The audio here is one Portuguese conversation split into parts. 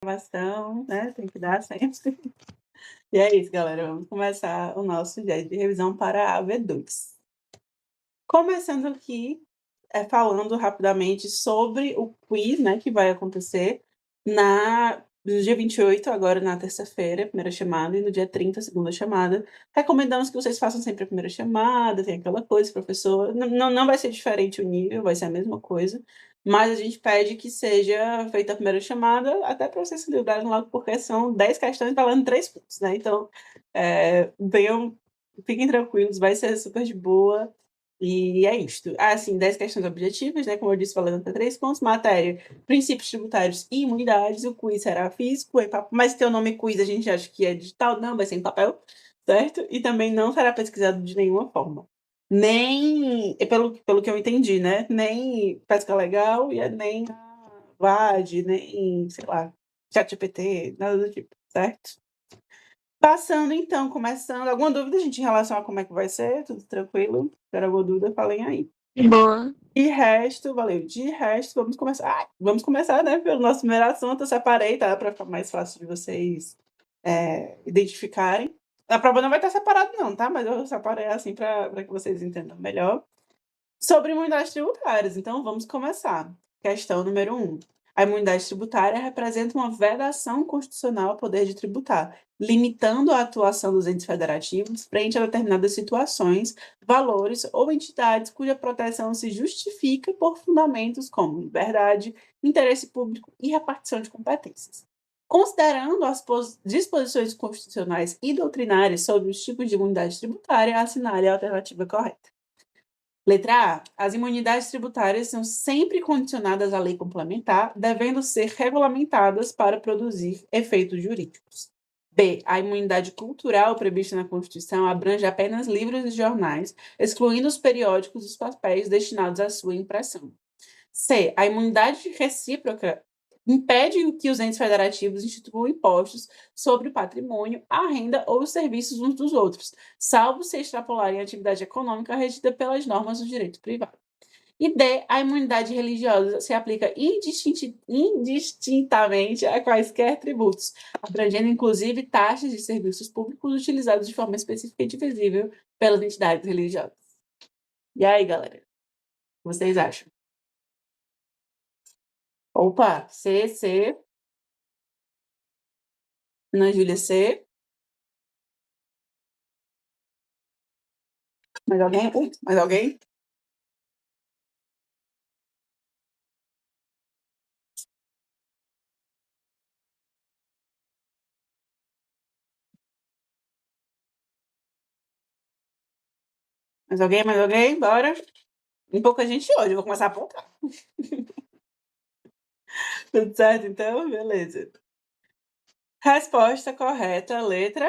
Gravação, né, tem que dar sempre. E é isso, galera, vamos começar o nosso dia de revisão para a AV2. Começando aqui, falando rapidamente sobre o quiz, né, que vai acontecer no dia 28, agora na terça-feira, a primeira chamada, e no dia 30, a segunda chamada. Recomendamos que vocês façam sempre a primeira chamada, tem aquela coisa, professor. Não vai ser diferente o nível, vai ser a mesma coisa, mas a gente pede que seja feita a primeira chamada, até para vocês se livrarem logo, porque são 10 questões valendo 3 pontos, né? Então, venham, fiquem tranquilos, vai ser super de boa. E é isto. Assim, 10 questões objetivas, né? Como eu disse, valendo até 3 pontos. Matéria, princípios tributários e imunidades. O quiz será físico, mas se tem o nome quiz, a gente acha que é digital. Não, vai ser em papel, certo? E também não será pesquisado de nenhuma forma. Nem, pelo que eu entendi, né? Nem Pesca Legal e nem a VAD, nem, sei lá, ChatGPT, nada do tipo, certo? Passando então, começando. Alguma dúvida, gente, em relação a como é que vai ser? Tudo tranquilo? Se tiver alguma dúvida, falem aí. Boa. De resto, valeu. De resto, vamos começar. Vamos começar, né, pelo nosso primeiro assunto. Eu separei, tá? Para ficar mais fácil de vocês identificarem. A prova não vai estar separada, não, tá? Mas eu separei assim para que vocês entendam melhor. Sobre imunidades tributárias, então vamos começar. Questão número 1. A imunidade tributária representa uma vedação constitucional ao poder de tributar, limitando a atuação dos entes federativos frente a determinadas situações, valores ou entidades cuja proteção se justifica por fundamentos como liberdade, interesse público e repartição de competências. Considerando as disposições constitucionais e doutrinárias sobre os tipos de imunidade tributária, assinale a alternativa correta. Letra A. As imunidades tributárias são sempre condicionadas à lei complementar, devendo ser regulamentadas para produzir efeitos jurídicos. B. A imunidade cultural prevista na Constituição abrange apenas livros e jornais, excluindo os periódicos e os papéis destinados à sua impressão. C. A imunidade recíproca impede que os entes federativos instituam impostos sobre o patrimônio, a renda ou os serviços uns dos outros, salvo se extrapolarem a atividade econômica regida pelas normas do direito privado. E D. A imunidade religiosa se aplica indistintamente a quaisquer tributos, abrangendo inclusive taxas de serviços públicos utilizados de forma específica e divisível pelas entidades religiosas. E aí, galera? O que vocês acham? Opa, C. Ana Júlia, C. Mais alguém? Mais alguém? Mais alguém? Mais alguém? Bora. Tem pouca gente hoje, eu vou começar a apontar. Tudo certo, então? Beleza. Resposta correta, letra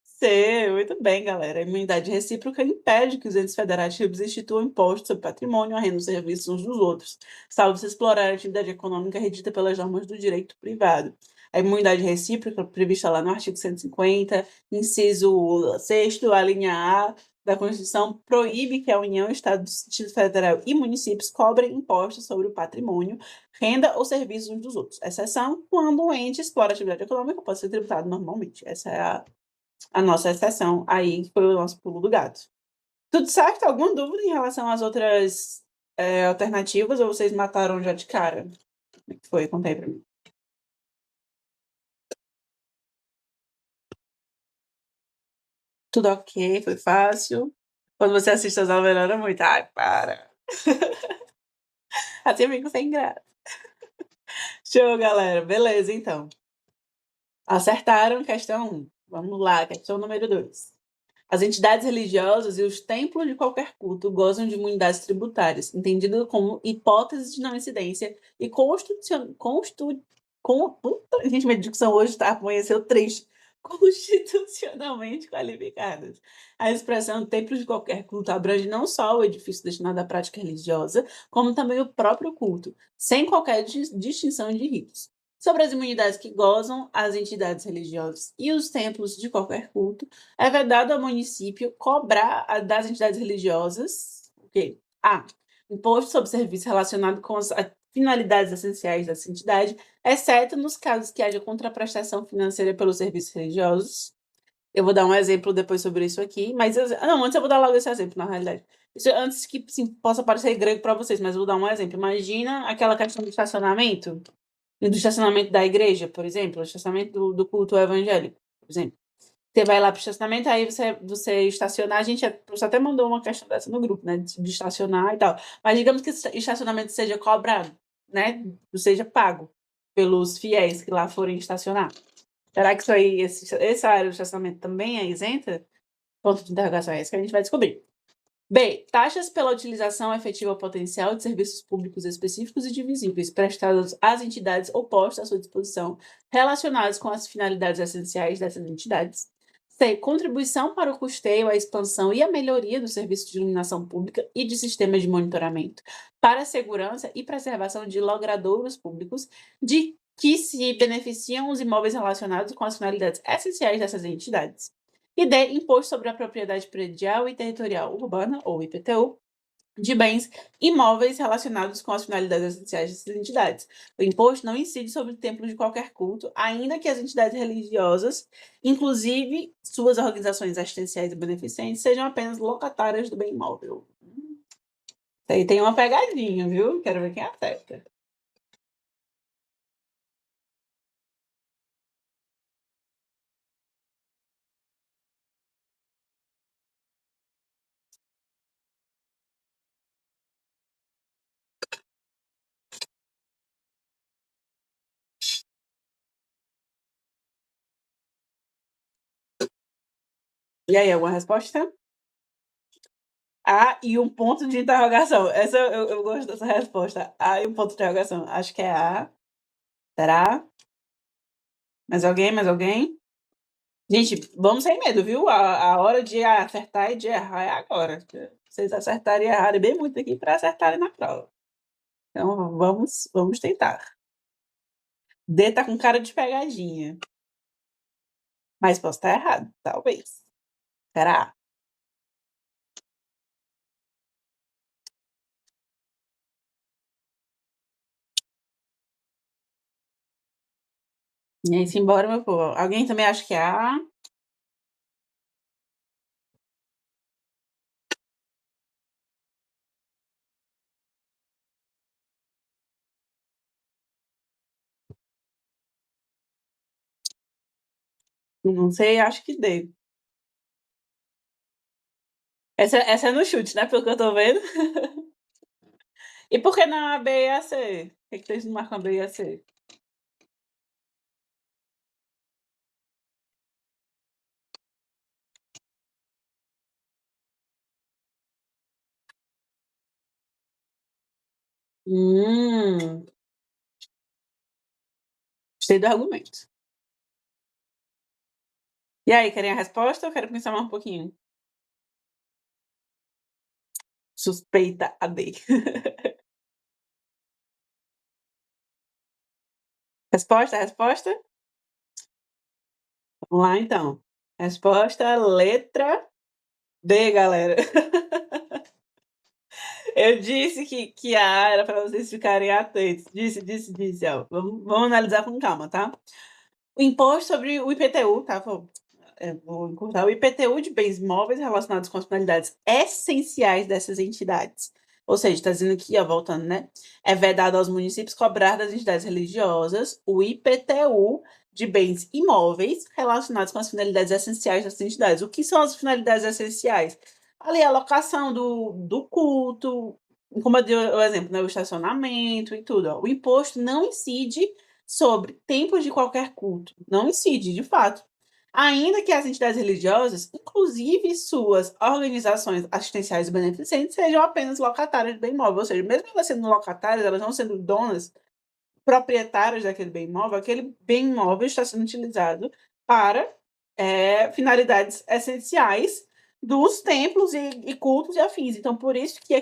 C. Muito bem, galera. A imunidade recíproca impede que os entes federativos instituam impostos sobre patrimônio, a renda e serviços uns dos outros, salvo se explorar a atividade econômica regida pelas normas do direito privado. A imunidade recíproca, prevista lá no artigo 150, inciso 6º, a linha A da Constituição, proíbe que a União, Estado, Distrito Federal e municípios cobrem impostos sobre o patrimônio, renda ou serviços uns dos outros, exceção quando o ente explora a atividade econômica pode ser tributado normalmente. Essa é a nossa exceção, aí foi o nosso pulo do gato. Tudo certo? Alguma dúvida em relação às outras alternativas ou vocês mataram já de cara? Como é que foi? Conta aí pra mim. Tudo ok, foi fácil. Quando você assiste as aulas, melhora muito. Ai, para. Assim eu fico sem graça. Show, galera. Beleza, então. Acertaram questão 1. Vamos lá, questão número 2. As entidades religiosas e os templos de qualquer culto gozam de imunidades tributárias, entendido como hipótese de não incidência e gente, minha dicção hoje amanheceu triste. Constitucionalmente qualificadas. A expressão templos de qualquer culto abrange não só o edifício destinado à prática religiosa, como também o próprio culto, sem qualquer distinção de ritos. Sobre as imunidades que gozam as entidades religiosas e os templos de qualquer culto, é vedado ao município cobrar das entidades religiosas o quê? A. Imposto sobre serviço relacionado com as finalidades essenciais dessa entidade, exceto nos casos que haja contraprestação financeira pelos serviços religiosos. Eu vou dar um exemplo depois sobre isso aqui, mas não, antes eu vou dar logo esse exemplo, na realidade. Isso antes que sim, possa parecer grego para vocês, mas eu vou dar um exemplo. Imagina aquela questão do estacionamento, e do estacionamento da igreja, por exemplo, o estacionamento do culto evangélico, por exemplo. Você vai lá para o estacionamento, aí você estacionar, você até mandou uma questão dessa no grupo, né, de estacionar e tal. Mas digamos que esse estacionamento seja cobrado, né, seja pago pelos fiéis que lá forem estacionar. Será que isso aí, essa área do estacionamento também é isenta? Ponto de interrogação é esse que a gente vai descobrir. B. Taxas pela utilização efetiva potencial de serviços públicos específicos e divisíveis prestados às entidades ou postos à sua disposição, relacionados com as finalidades essenciais dessas entidades. C. Contribuição para o custeio, a expansão e a melhoria do serviço de iluminação pública e de sistemas de monitoramento para a segurança e preservação de logradouros públicos de que se beneficiam os imóveis relacionados com as finalidades essenciais dessas entidades. E D. Imposto sobre a propriedade predial e territorial urbana, ou IPTU, de bens imóveis relacionados com as finalidades essenciais dessas entidades. O imposto não incide sobre o templo de qualquer culto, ainda que as entidades religiosas, inclusive suas organizações assistenciais e beneficentes, sejam apenas locatárias do bem imóvel. Isso aí tem uma pegadinha, viu? Quero ver quem acerta. E aí, alguma resposta? A e um ponto de interrogação. Essa eu gosto dessa resposta. A e um ponto de interrogação. Acho que é A. Será? Mais alguém? Mais alguém? Gente, vamos sem medo, viu? A hora de acertar e de errar é agora. Vocês acertarem e errarem bem muito aqui para acertarem na prova. Então vamos tentar. D tá com cara de pegadinha. Mas posso estar errado, talvez. Será? E aí, simbora, meu povo. Alguém também acha que é A? Não sei, acho que D. Essa é no chute, né? Pelo que eu tô vendo. E por que não a B e a C? Por que vocês não marcam a B e a C? Hum, gostei do argumento. E aí, querem a resposta ou querem pensar mais um pouquinho? Suspeita a D. Resposta? Vamos lá, então. Resposta, letra D, galera. Eu disse que A era para vocês ficarem atentos. Disse. Ó. Vamos analisar com calma, tá? O imposto sobre o IPTU, tá? Vou encurtar. O IPTU de bens móveis relacionados com as finalidades essenciais dessas entidades. Ou seja, está dizendo aqui, ó, voltando, né? É vedado aos municípios cobrar das entidades religiosas o IPTU de bens imóveis relacionados com as finalidades essenciais dessas entidades. O que são as finalidades essenciais? Ali, a locação do culto, como eu dei o exemplo, né? O estacionamento e tudo. Ó. O imposto não incide sobre tempos de qualquer culto. Não incide, de fato. Ainda que as entidades religiosas, inclusive suas organizações assistenciais e beneficentes, sejam apenas locatárias do bem imóvel, ou seja, mesmo elas sendo locatárias, elas não sendo donas, proprietárias daquele bem imóvel, aquele bem imóvel está sendo utilizado para finalidades essenciais dos templos e cultos e afins. Então, por isso que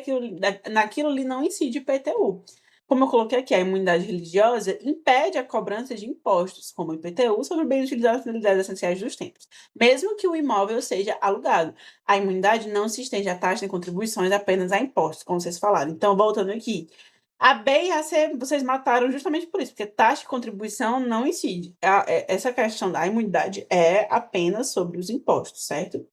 naquilo ali não incide IPTU. Como eu coloquei aqui, a imunidade religiosa impede a cobrança de impostos, como o IPTU, sobre bens utilizados nas finalidades essenciais dos templos, mesmo que o imóvel seja alugado. A imunidade não se estende a taxas e contribuições, apenas a impostos, como vocês falaram. Então, voltando aqui, A B e a C vocês mataram justamente por isso, porque taxa de contribuição não incide. Essa questão da imunidade é apenas sobre os impostos, certo?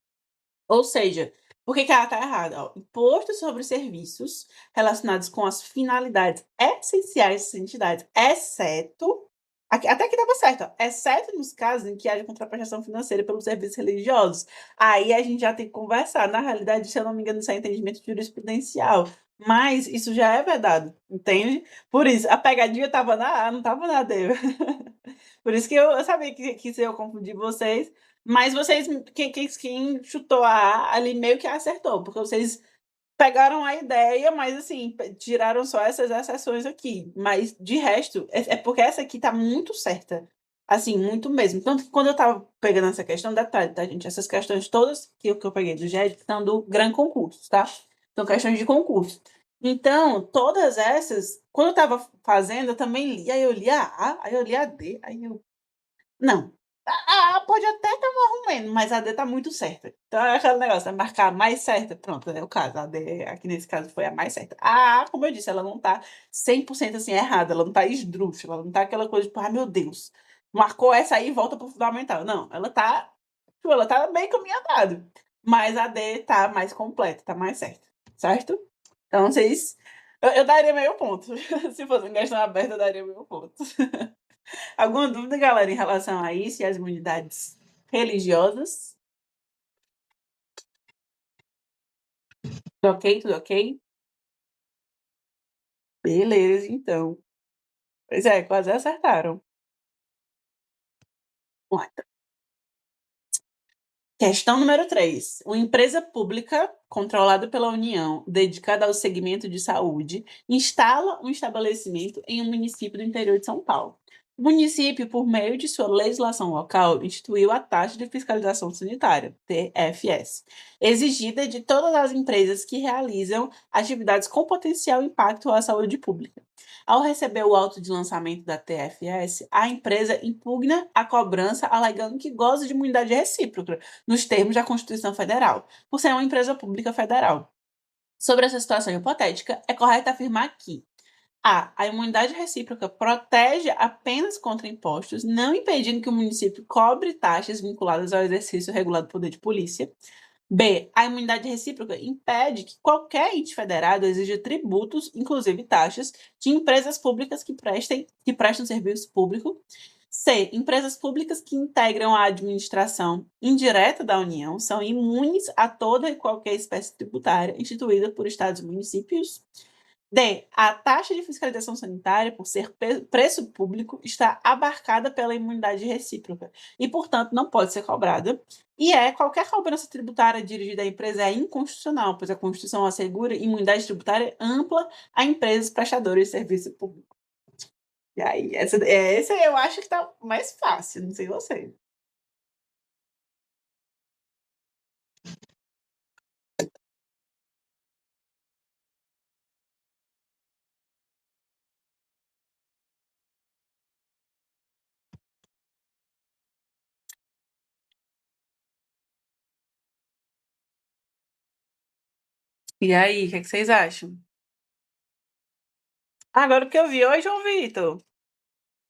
Ou seja, por que ela está errada? Ó, imposto sobre serviços relacionados com as finalidades essenciais dessas entidades, exceto. Até aqui estava certo, ó, exceto nos casos em que haja contraprestação financeira pelos serviços religiosos. Aí a gente já tem que conversar. Na realidade, se eu não me engano, isso é entendimento jurisprudencial. Mas isso já é vedado, entende? Por isso, a pegadinha estava na A, não estava na D. Por isso que eu sabia que isso eu confundir vocês, mas vocês, quem chutou a A ali meio que acertou, porque vocês pegaram a ideia, mas assim, tiraram só essas exceções aqui. Mas de resto, é porque essa aqui tá muito certa. Assim, muito mesmo. Tanto que quando eu tava pegando essa questão, detalhe, tá, gente? Essas questões todas que eu peguei do GED são do Gran Concurso, tá? São questões de concurso. Então, todas essas, quando eu tava fazendo, eu também li. Aí eu li a A, aí eu li a D, aí eu não. A pode até estar arrumando, mas a D tá muito certa. Então é aquele negócio, é marcar a mais certa. Pronto, é o caso. A D, aqui nesse caso, foi a mais certa. A, como eu disse, ela não tá 100% assim errada. Ela não tá esdrúxula. Ela não tá aquela coisa tipo, ai meu Deus, marcou essa aí e volta pro fundamental. Não, ela tá bem caminho andado. Mas a D tá mais completa, tá mais certa. Certo? Então vocês. Eu daria meio ponto. Se fosse uma questão aberta, eu daria meio ponto. Alguma dúvida, galera, em relação a isso e às imunidades religiosas? Tudo ok? Tudo ok? Beleza, então. Pois é, quase acertaram. Vamos lá. Questão número 3. Uma empresa pública controlada pela União, dedicada ao segmento de saúde, instala um estabelecimento em um município do interior de São Paulo. O município, por meio de sua legislação local, instituiu a taxa de fiscalização sanitária, TFS, exigida de todas as empresas que realizam atividades com potencial impacto à saúde pública. Ao receber o auto de lançamento da TFS, a empresa impugna a cobrança, alegando que goza de imunidade recíproca nos termos da Constituição Federal, por ser uma empresa pública federal. Sobre essa situação hipotética, é correto afirmar que a imunidade recíproca protege apenas contra impostos, não impedindo que o município cobre taxas vinculadas ao exercício regulado do poder de polícia. B. A imunidade recíproca impede que qualquer ente federado exija tributos, inclusive taxas, de empresas públicas que prestam serviço público. C. Empresas públicas que integram a administração indireta da União são imunes a toda e qualquer espécie tributária instituída por estados e municípios. D. A taxa de fiscalização sanitária, por ser preço público, está abarcada pela imunidade recíproca e, portanto, não pode ser cobrada. E qualquer cobrança tributária dirigida à empresa é inconstitucional, pois a Constituição assegura imunidade tributária ampla a empresas prestadoras de serviço público. E aí, essa eu acho que está mais fácil, não sei você. E aí, o que vocês acham? Agora o que eu vi. Oi, João Vitor.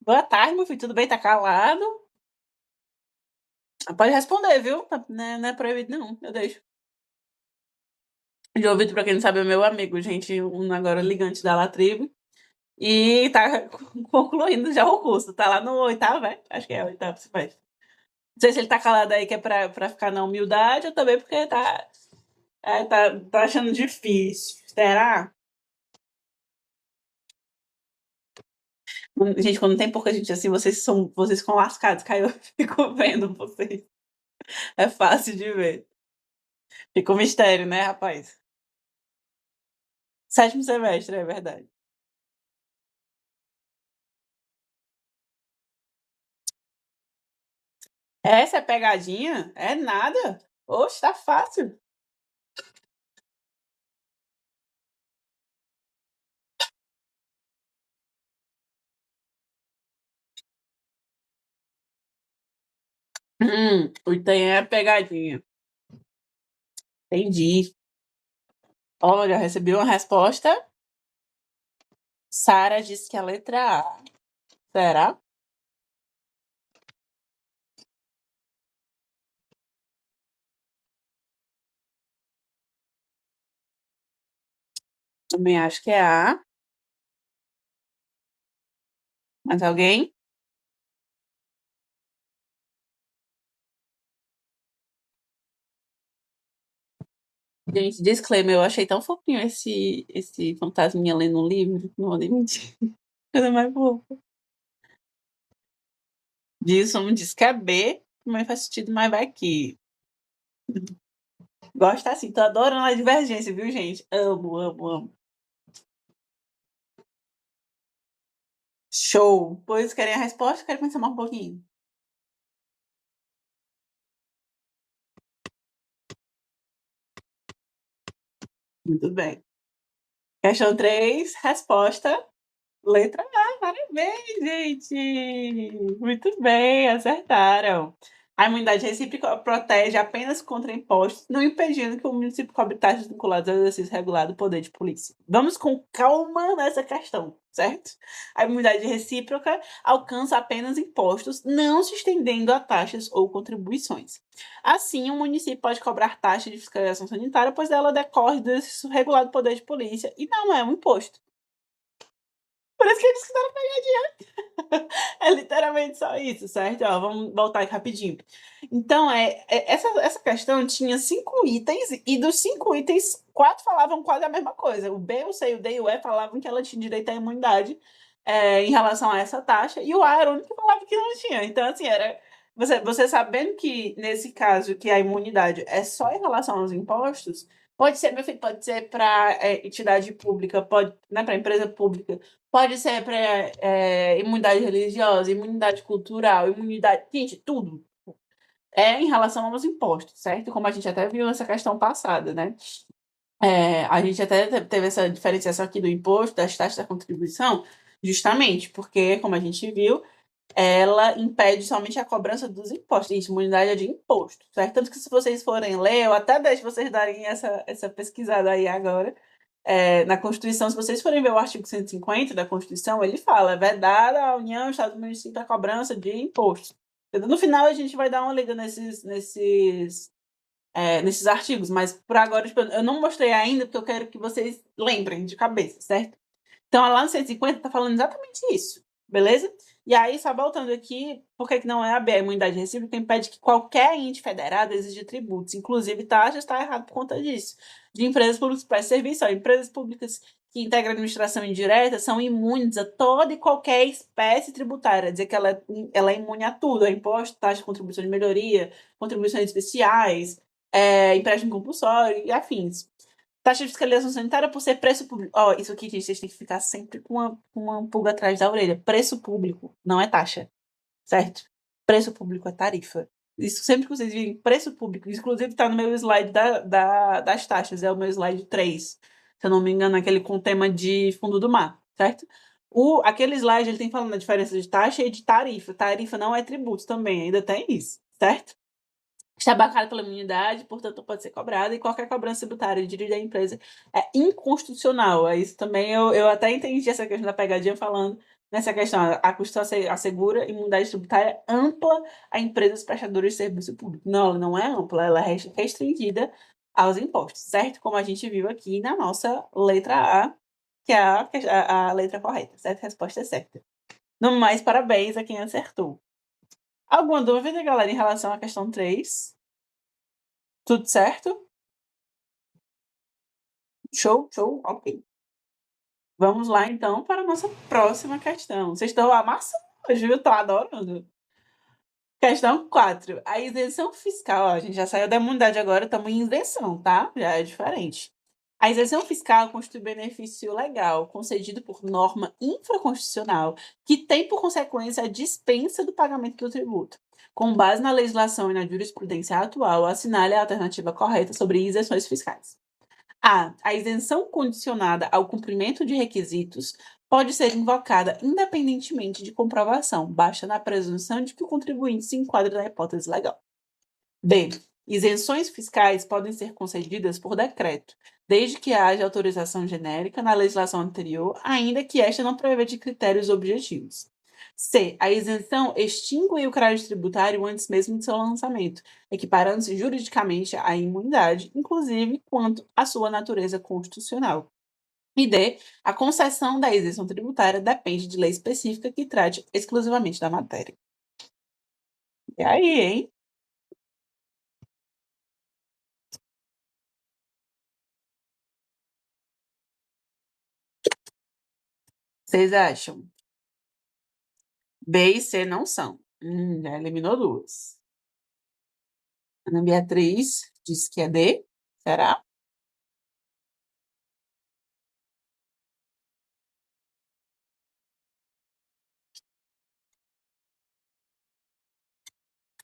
Boa tarde, meu filho. Tudo bem? Tá calado? Pode responder, viu? Não é proibido, não. Eu deixo. João Vitor, pra quem não sabe, é meu amigo, gente. Um agora ligante da Latribo. E tá concluindo já o curso. Tá lá no oitavo, é? Acho que é o oitavo semestre. Não sei se ele tá calado aí que é pra ficar na humildade ou também porque tá achando difícil. Será? Gente, quando tem pouca gente assim, vocês ficam lascados, Caio. Eu fico vendo vocês. É fácil de ver. Fica um mistério, né, rapaz? Sétimo semestre, é verdade. Essa é pegadinha? É nada. Oxe, tá fácil. O item é pegadinha. Entendi. Olha, recebi uma resposta Sara disse que é a letra A. Será? Também acho que é A. Mais alguém? Gente, disclaimer, eu achei tão fofinho esse fantasminha lendo um livro. Não vou nem mentir. Coisa mais fofa. Dilson diz que é B, mas faz sentido, mas vai aqui. Gosta assim, tô adorando a divergência, viu, gente? Amo, amo, amo. Show! Pois querem a resposta ou querem pensar mais um pouquinho? Muito bem. Questão 3, resposta. Letra A, parabéns, gente! Muito bem, acertaram. A imunidade recíproca protege apenas contra impostos, não impedindo que o município cobre taxas vinculadas ao exercício regular do poder de polícia. Vamos com calma nessa questão, certo? A imunidade recíproca alcança apenas impostos, não se estendendo a taxas ou contribuições. Assim, o município pode cobrar taxa de fiscalização sanitária, pois ela decorre do exercício regular do poder de polícia e não é um imposto. Por isso que eles quiseram pegar. É literalmente só isso, certo? Ó, vamos voltar aqui rapidinho. Então, essa questão tinha 5 itens, e dos 5 itens, 4 falavam quase a mesma coisa. O B, o C, o D e o E falavam que ela tinha direito à imunidade em relação a essa taxa, e o A era o único que falava que não tinha. Então, assim, era. Você sabendo que, nesse caso, que a imunidade é só em relação aos impostos, pode ser, meu filho, pode ser para entidade pública, pode, né, para empresa pública, pode ser para imunidade religiosa, imunidade cultural, imunidade. Gente, tudo é em relação aos impostos, certo? Como a gente até viu nessa questão passada, né? A gente até teve essa diferenciação aqui do imposto, das taxas da contribuição, justamente porque, como a gente viu, ela impede somente a cobrança dos impostos. Isso, imunidade é de imposto, certo? Tanto que se vocês forem ler, eu até deixo vocês darem essa pesquisada aí agora, na Constituição, se vocês forem ver o artigo 150 da Constituição, ele fala: é vedada à União, Estado e município a cobrança de impostos. No final, a gente vai dar uma lida nesses artigos, mas por agora, tipo, eu não mostrei ainda, porque eu quero que vocês lembrem de cabeça, certo? Então, lá no 150 está falando exatamente isso, beleza? E aí, só voltando aqui, por que não é a B, a imunidade recíproca, impede que qualquer ente federado exija tributos, inclusive taxas, está errado por conta disso. De empresas públicas para serviço, ó, empresas públicas que integram a administração indireta são imunes a toda e qualquer espécie tributária, dizer que ela é imune a tudo, a imposto, taxa, contribuição de melhoria, contribuições especiais, empréstimo compulsório e afins. Taxa de fiscalização sanitária por ser preço público. Ó, isso aqui, gente, vocês têm que ficar sempre com uma pulga atrás da orelha. Preço público não é taxa, certo? Preço público é tarifa. Isso sempre que vocês virem preço público, inclusive está no meu slide das taxas, é o meu slide 3, se eu não me engano, aquele com tema de fundo do mar, certo? Aquele slide ele tem falando a diferença de taxa e de tarifa. Tarifa não é tributo também, ainda tem isso, certo? Está bancada pela imunidade, portanto, não pode ser cobrada, e qualquer cobrança tributária dirigida à empresa é inconstitucional. É isso também, eu até entendi essa questão da pegadinha falando nessa questão. A Constituição assegura imunidade tributária ampla a empresas prestadoras de serviço público. Não, ela não é ampla, ela é restringida aos impostos, certo? Como a gente viu aqui na nossa letra A, que é a letra correta, certo? A resposta é certa. No mais, parabéns a quem acertou. Alguma dúvida, galera, em relação à questão 3? Tudo certo? Show, show, ok. Vamos lá, então, para a nossa próxima questão. Vocês estão amassando hoje, viu? Estou adorando. Questão 4. A isenção fiscal, ó, a gente já saiu da imunidade agora, estamos em isenção, tá? Já é diferente. A isenção fiscal constitui benefício legal concedido por norma infraconstitucional que tem por consequência a dispensa do pagamento do tributo. Com base na legislação e na jurisprudência atual, assinale a alternativa correta sobre isenções fiscais. A isenção condicionada ao cumprimento de requisitos pode ser invocada independentemente de comprovação, basta na presunção de que o contribuinte se enquadra na hipótese legal. B. Isenções fiscais podem ser concedidas por decreto, desde que haja autorização genérica na legislação anterior, ainda que esta não prevê de critérios objetivos. C. A isenção extingue o crédito tributário antes mesmo de seu lançamento, equiparando-se juridicamente à imunidade, inclusive quanto à sua natureza constitucional. E D. A concessão da isenção tributária depende de lei específica que trate exclusivamente da matéria. E aí, hein? Vocês acham? B e C não são. Já eliminou duas. Ana Beatriz disse que é D. Será?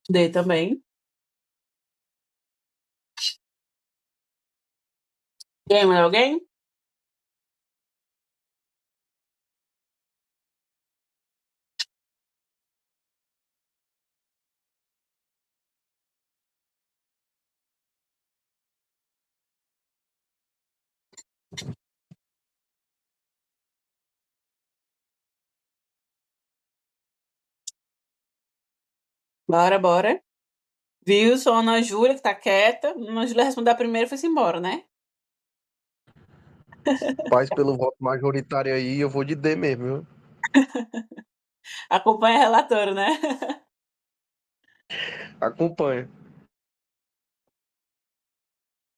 D também. E aí, mais alguém? Bora, bora. Viu? Só a Ana Júlia que tá quieta. A Ana Júlia respondeu a primeira e foi-se embora, né? Paz, pelo voto majoritário aí, eu vou de D mesmo, viu? Acompanha a relatora, né? Acompanha.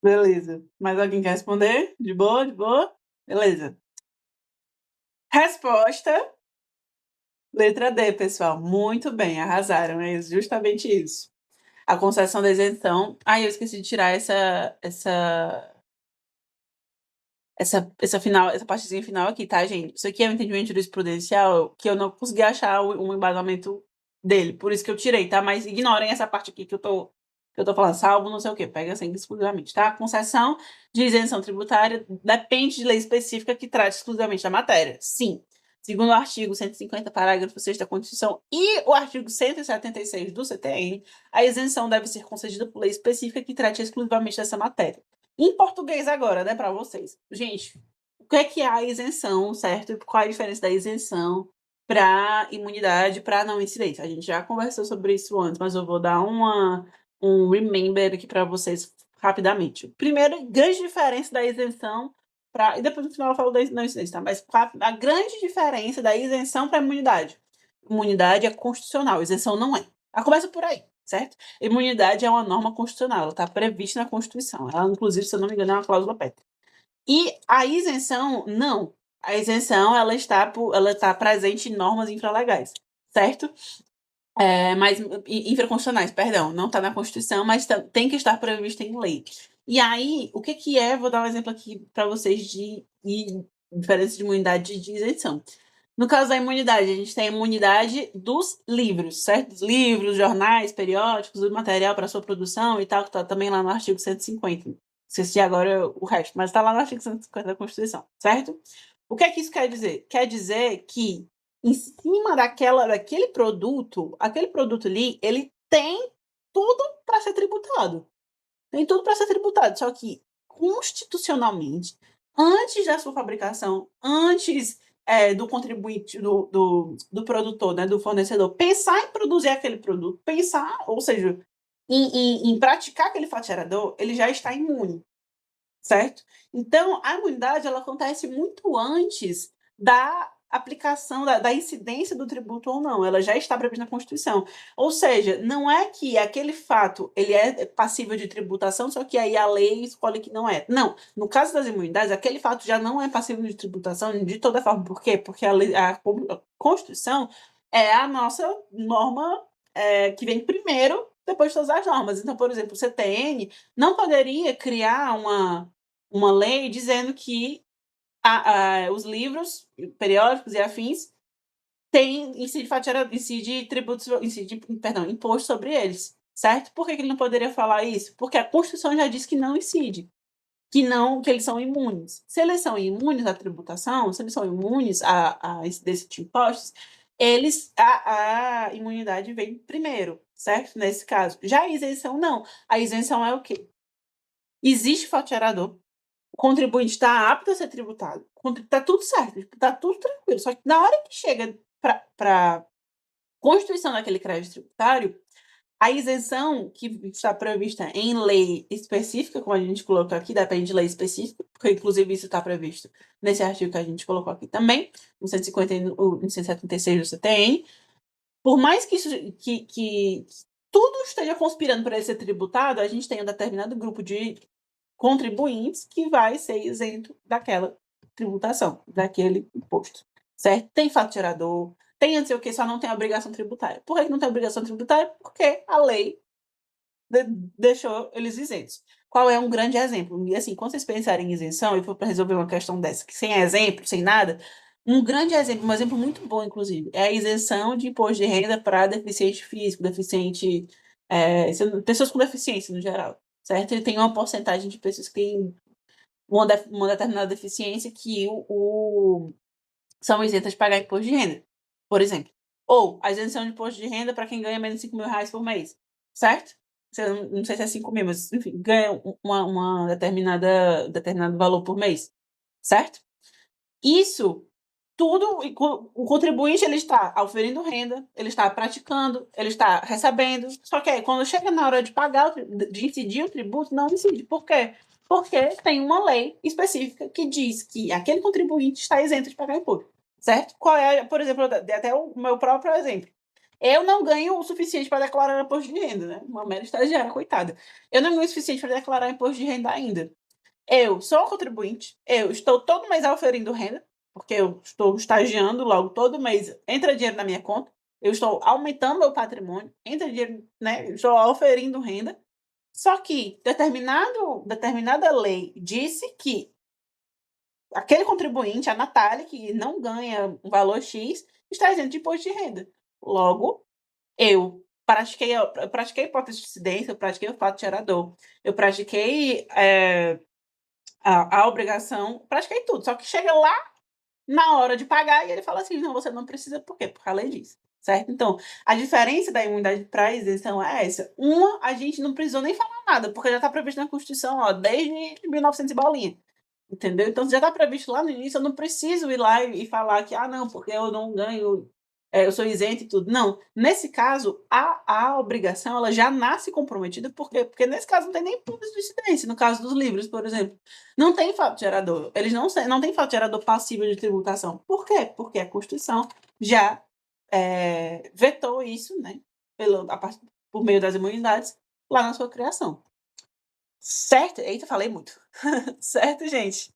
Beleza. Mais alguém quer responder? De boa, de boa? Beleza. Resposta. Letra D, pessoal. Muito bem, arrasaram. É justamente isso. A concessão da isenção. Ai, eu esqueci de tirar essa partezinha final aqui, tá, gente? Isso aqui é um entendimento jurisprudencial que eu não consegui achar um embasamento dele. Por isso que eu tirei, tá? Mas ignorem essa parte aqui que eu tô falando, salvo não sei o quê. Pega assim exclusivamente, tá? A concessão de isenção tributária depende de lei específica que trate exclusivamente da matéria. Sim. Segundo o artigo 150, parágrafo 6 da Constituição e o artigo 176 do CTN, a isenção deve ser concedida por lei específica que trate exclusivamente dessa matéria. Em português agora, né, para vocês. Gente, o que é a isenção, certo? Qual a diferença da isenção para imunidade, para não incidência? A gente já conversou sobre isso antes, mas eu vou dar um remember aqui para vocês rapidamente. Primeiro, grande diferença da isenção para... E depois no final eu falo da não incidência, tá? Mas a grande diferença da isenção para imunidade. Imunidade é constitucional, isenção não é. Ela começa por aí, certo? Imunidade é uma norma constitucional, ela está prevista na Constituição. Ela, inclusive, se eu não me engano, é uma cláusula pétrea. E a isenção, não. A isenção, ela está presente em normas infralegais, certo? Mas infraconstitucionais, perdão, não está na Constituição, mas tem que estar prevista em lei. E aí, o que é, vou dar um exemplo aqui para vocês de diferença de imunidade e de isenção. No caso da imunidade, a gente tem a imunidade dos livros, certo? Dos livros, jornais, periódicos, do material para sua produção e tal, que está também lá no artigo 150. Esqueci agora o resto, mas está lá no artigo 150 da Constituição, certo? O que é que isso quer dizer? Quer dizer que em cima daquele produto, aquele produto ali, ele tem tudo para ser tributado. Tem tudo para ser tributado, só que constitucionalmente, antes da sua fabricação, antes do contribuinte, do produtor, né, do fornecedor, pensar em produzir aquele produto, ou seja, em praticar aquele faturador, ele já está imune, certo? Então, a imunidade ela acontece muito antes da aplicação, da incidência do tributo ou não, ela já está prevista na Constituição. Ou seja, não é que aquele fato ele é passível de tributação, só que aí a lei escolhe que não é. Não, no caso das imunidades, aquele fato já não é passível de tributação de toda forma. Por quê? Porque a Constituição é a nossa norma que vem primeiro, depois de todas as normas. Então, por exemplo, o CTN não poderia criar uma lei dizendo que os livros, periódicos e afins incide tributos, imposto sobre eles, certo? Por que ele não poderia falar isso? Porque a Constituição já diz que não incide, que eles são imunes. Se eles são imunes à tributação, se eles são imunes a esse tipo de impostos, a imunidade vem primeiro, certo? Nesse caso. Já a isenção, não. A isenção é o quê? Existe fato gerador, o contribuinte está apto a ser tributado, está tudo certo, está tudo tranquilo. Só que na hora que chega para constituição daquele crédito tributário, a isenção que está prevista em lei específica, como a gente colocou aqui, depende de lei específica, porque inclusive isso está previsto nesse artigo que a gente colocou aqui também, no 150 e no 176 do CTN. Por mais que isso que tudo esteja conspirando para ele ser tributado, a gente tem um determinado grupo de contribuintes que vai ser isento daquela tributação, daquele imposto, certo? Tem fato gerador, tem não sei o que, só não tem obrigação tributária. Por que não tem obrigação tributária? Porque a lei deixou eles isentos. Qual é um grande exemplo? E assim, quando vocês pensarem em isenção, e for para resolver uma questão dessa, que sem exemplo, sem nada, um grande exemplo, um exemplo muito bom, inclusive, é a isenção de imposto de renda para deficiente físico, deficiente, pessoas com deficiência no geral, certo? E tem uma porcentagem de pessoas que têm uma determinada deficiência que são isentas de pagar imposto de renda, por exemplo. Ou a isenção de imposto de renda para quem ganha menos de 5 mil reais por mês, certo? Não sei se é 5 mil, mas enfim, ganha uma determinado valor por mês, certo? Isso tudo, o contribuinte ele está auferindo renda, ele está praticando, ele está recebendo, só que aí, quando chega na hora de pagar, de incidir o tributo, não incide. Por quê? Porque tem uma lei específica que diz que aquele contribuinte está isento de pagar imposto, certo? Qual é, por exemplo, até o meu próprio exemplo. Eu não ganho o suficiente para declarar imposto de renda, né? Uma mera estagiária, coitada. Eu não ganho o suficiente para declarar imposto de renda ainda. Eu sou um contribuinte, eu estou todo mês auferindo renda, porque eu estou estagiando, logo todo mês entra dinheiro na minha conta, eu estou aumentando meu patrimônio, entra dinheiro, né? Eu estou auferindo renda. Só que determinada lei disse que aquele contribuinte, a Natália, que não ganha um valor X, está isento de imposto de renda. Logo, eu pratiquei hipótese de incidência, eu pratiquei o fato gerador, eu pratiquei a obrigação, pratiquei tudo. Só que chega lá na hora de pagar e ele fala assim: não, você não precisa, por quê? Porque a lei diz. Certo? Então, a diferença da imunidade para isenção é essa. Uma, a gente não precisou nem falar nada, porque já está previsto na Constituição, ó, desde 1900 e bolinha. Entendeu? Então, já está previsto lá no início, eu não preciso ir lá e falar que, não, porque eu não ganho, eu sou isento e tudo. Não. Nesse caso, a obrigação, ela já nasce comprometida, por quê? Porque nesse caso não tem nem público de incidência. No caso dos livros, por exemplo, não tem fato gerador. Eles não têm fato gerador passível de tributação. Por quê? Porque a Constituição já vetou isso, né, por meio das imunidades, lá na sua criação. Certo? Eita, falei muito. Certo, gente?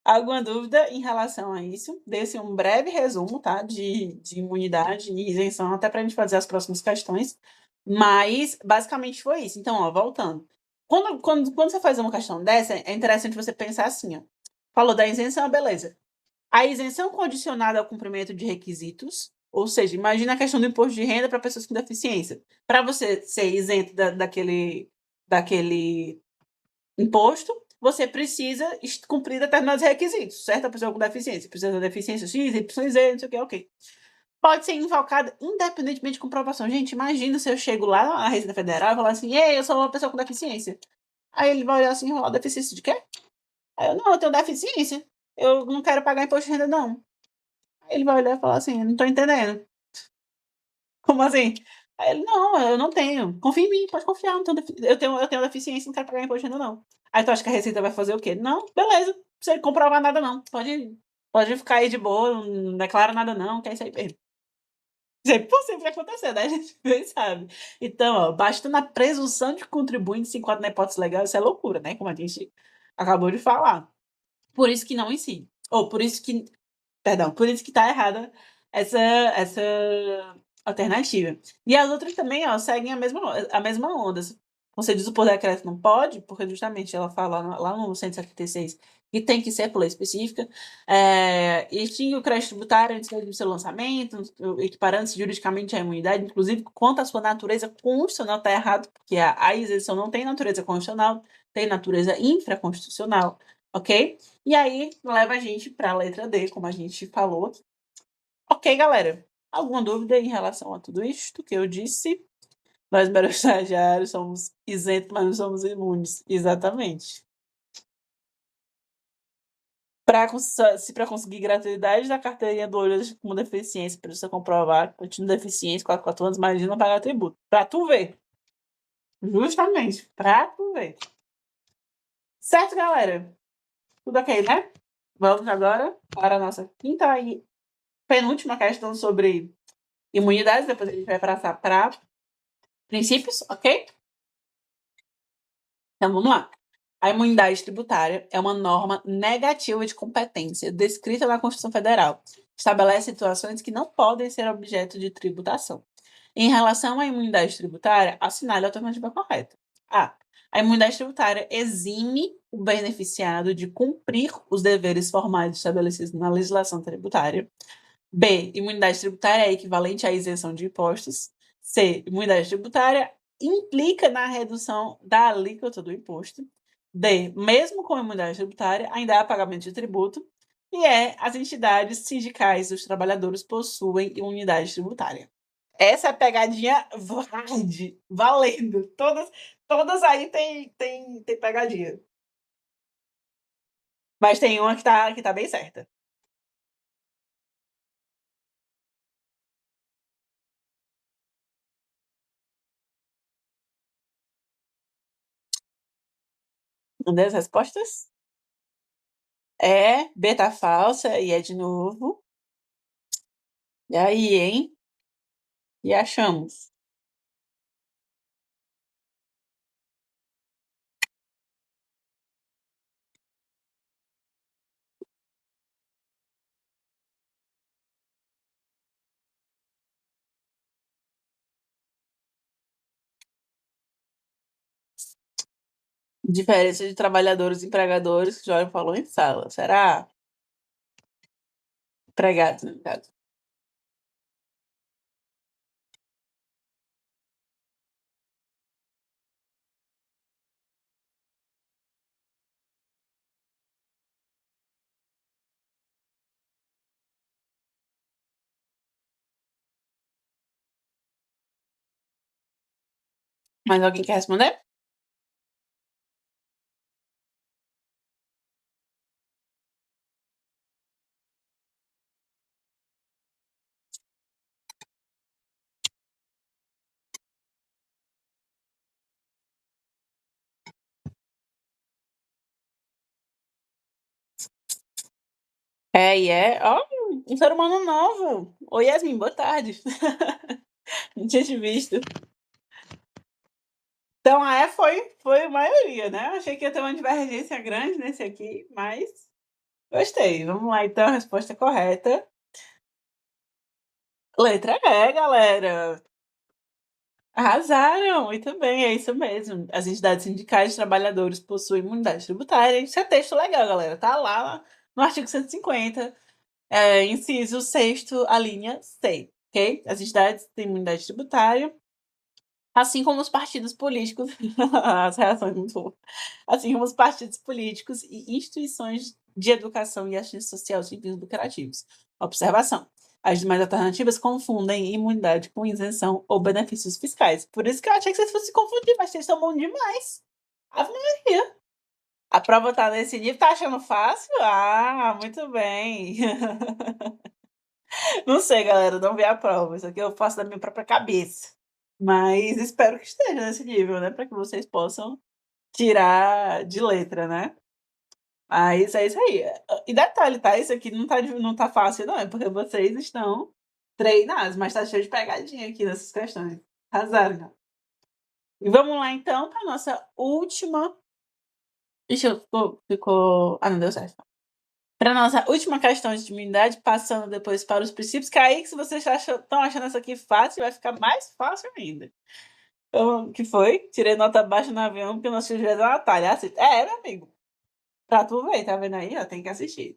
Alguma dúvida em relação a isso? Desse um breve resumo, tá? De imunidade e isenção, até para a gente fazer as próximas questões. Mas, basicamente, foi isso. Então, ó, voltando. Quando você faz uma questão dessa, é interessante você pensar assim, ó. Falou da isenção, beleza. A isenção condicionada ao cumprimento de requisitos, ou seja, imagina a questão do imposto de renda para pessoas com deficiência. Para você ser isento daquele imposto, você precisa cumprir determinados requisitos, certo? A pessoa com deficiência precisa da deficiência X, Y, Z, não sei o que, ok. Pode ser invocada independentemente de comprovação. Gente, imagina se eu chego lá na Receita Federal e falar assim: ei, eu sou uma pessoa com deficiência. Aí ele vai olhar assim e falar: deficiência de quê? Aí eu, não, eu tenho deficiência. Eu não quero pagar imposto de renda, não. Aí ele vai olhar e falar assim: não tô entendendo. Como assim? Aí ele, não, eu não tenho. Confia em mim, pode confiar. Não tenho eu tenho deficiência, não quero pagar imposto de renda, não. Aí tu acha que a Receita vai fazer o quê? Não, beleza, não precisa comprovar nada, não. Pode ficar aí de boa, não declara nada, não, que é isso aí mesmo. Isso é impossível acontecer, né? A gente bem sabe. Então, ó, bastando a presunção de contribuinte se enquadra na hipótese legal, isso é loucura, né? Como a gente acabou de falar. Por isso que não incide. Ou por isso que por isso que está errada essa alternativa. E as outras também, ó, seguem a mesma onda. Você diz o poder decreto não pode, porque justamente ela fala lá no 176 que tem que ser por lei específica, extingue o crédito tributário antes do seu lançamento, equiparando-se juridicamente à imunidade, inclusive quanto à sua natureza constitucional está errado, porque a isenção não tem natureza constitucional, tem natureza infraconstitucional, ok? E aí leva a gente para a letra D, como a gente falou aqui. Ok, galera. Alguma dúvida em relação a tudo isto que eu disse? Nós, meros estagiários, somos isentos, mas não somos imunes. Exatamente. Para conseguir gratuidade da carteirinha do olho como deficiência, precisa comprovar que eu tinha deficiência 4 anos, imagina não pagar tributo. Pra tu ver. Justamente, pra tu ver. Certo, galera? Tudo ok, né? Vamos agora para a nossa quinta e penúltima questão sobre imunidades. Depois a gente vai passar para princípios, ok? Então vamos lá. A imunidade tributária é uma norma negativa de competência descrita na Constituição Federal. Estabelece situações que não podem ser objeto de tributação. Em relação à imunidade tributária, assinale a alternativa correta. A. A imunidade tributária exime o beneficiado de cumprir os deveres formais estabelecidos na legislação tributária. B. Imunidade tributária é equivalente à isenção de impostos. C. Imunidade tributária implica na redução da alíquota do imposto. D. Mesmo com imunidade tributária, ainda há pagamento de tributo. E E. As entidades sindicais dos trabalhadores possuem imunidade tributária. Essa é a pegadinha hard, valendo. Todas aí tem pegadinha. Mas tem uma que tá bem certa. Mandei as respostas? É, B tá falsa e é de novo. E aí, hein? E achamos? Diferença de trabalhadores e empregadores que já falou em sala. Será? Empregados, no caso. Mais alguém quer responder? É, e é. Ó, um ser humano novo. Oi, Yasmin, boa tarde. Não tinha te visto. Então, a E foi a maioria, né? Achei que ia ter uma divergência grande nesse aqui, mas gostei. Vamos lá, então, a resposta correta. Letra E, galera. Arrasaram, muito bem, é isso mesmo. As entidades sindicais de trabalhadores possuem imunidade tributária. Isso é texto legal, galera. Tá lá no artigo 150, inciso 6º, a linha C, ok? As entidades têm imunidade tributária, assim como os partidos políticos. As reações muito boas. Assim como os partidos políticos e instituições de educação e assistência social sem fins lucrativos. Observação. As demais alternativas confundem imunidade com isenção ou benefícios fiscais. Por isso que eu achei que vocês fossem se confundir, mas vocês são bons demais. Ave Maria. A prova tá nesse nível. Tá achando fácil? Ah, muito bem. Não sei, galera. Não vi a prova. Isso aqui eu faço da minha própria cabeça. Mas espero que esteja nesse nível, né? Para que vocês possam tirar de letra, né? Mas é isso aí. E detalhe, tá? Isso aqui não tá fácil, não. É porque vocês estão treinados, mas tá cheio de pegadinha aqui nessas questões. Arrasaram. E vamos lá, então, para nossa última. Ixi, ficou. Ah, não deu certo. Para nossa última questão de dignidade, passando depois para os princípios, que aí, se vocês estão achando essa aqui fácil, vai ficar mais fácil ainda. Então, que foi? Tirei nota baixa no avião porque nós tivemos a Natália. É, meu amigo. Pra tu ver, tá vendo aí? Ó, tem que assistir.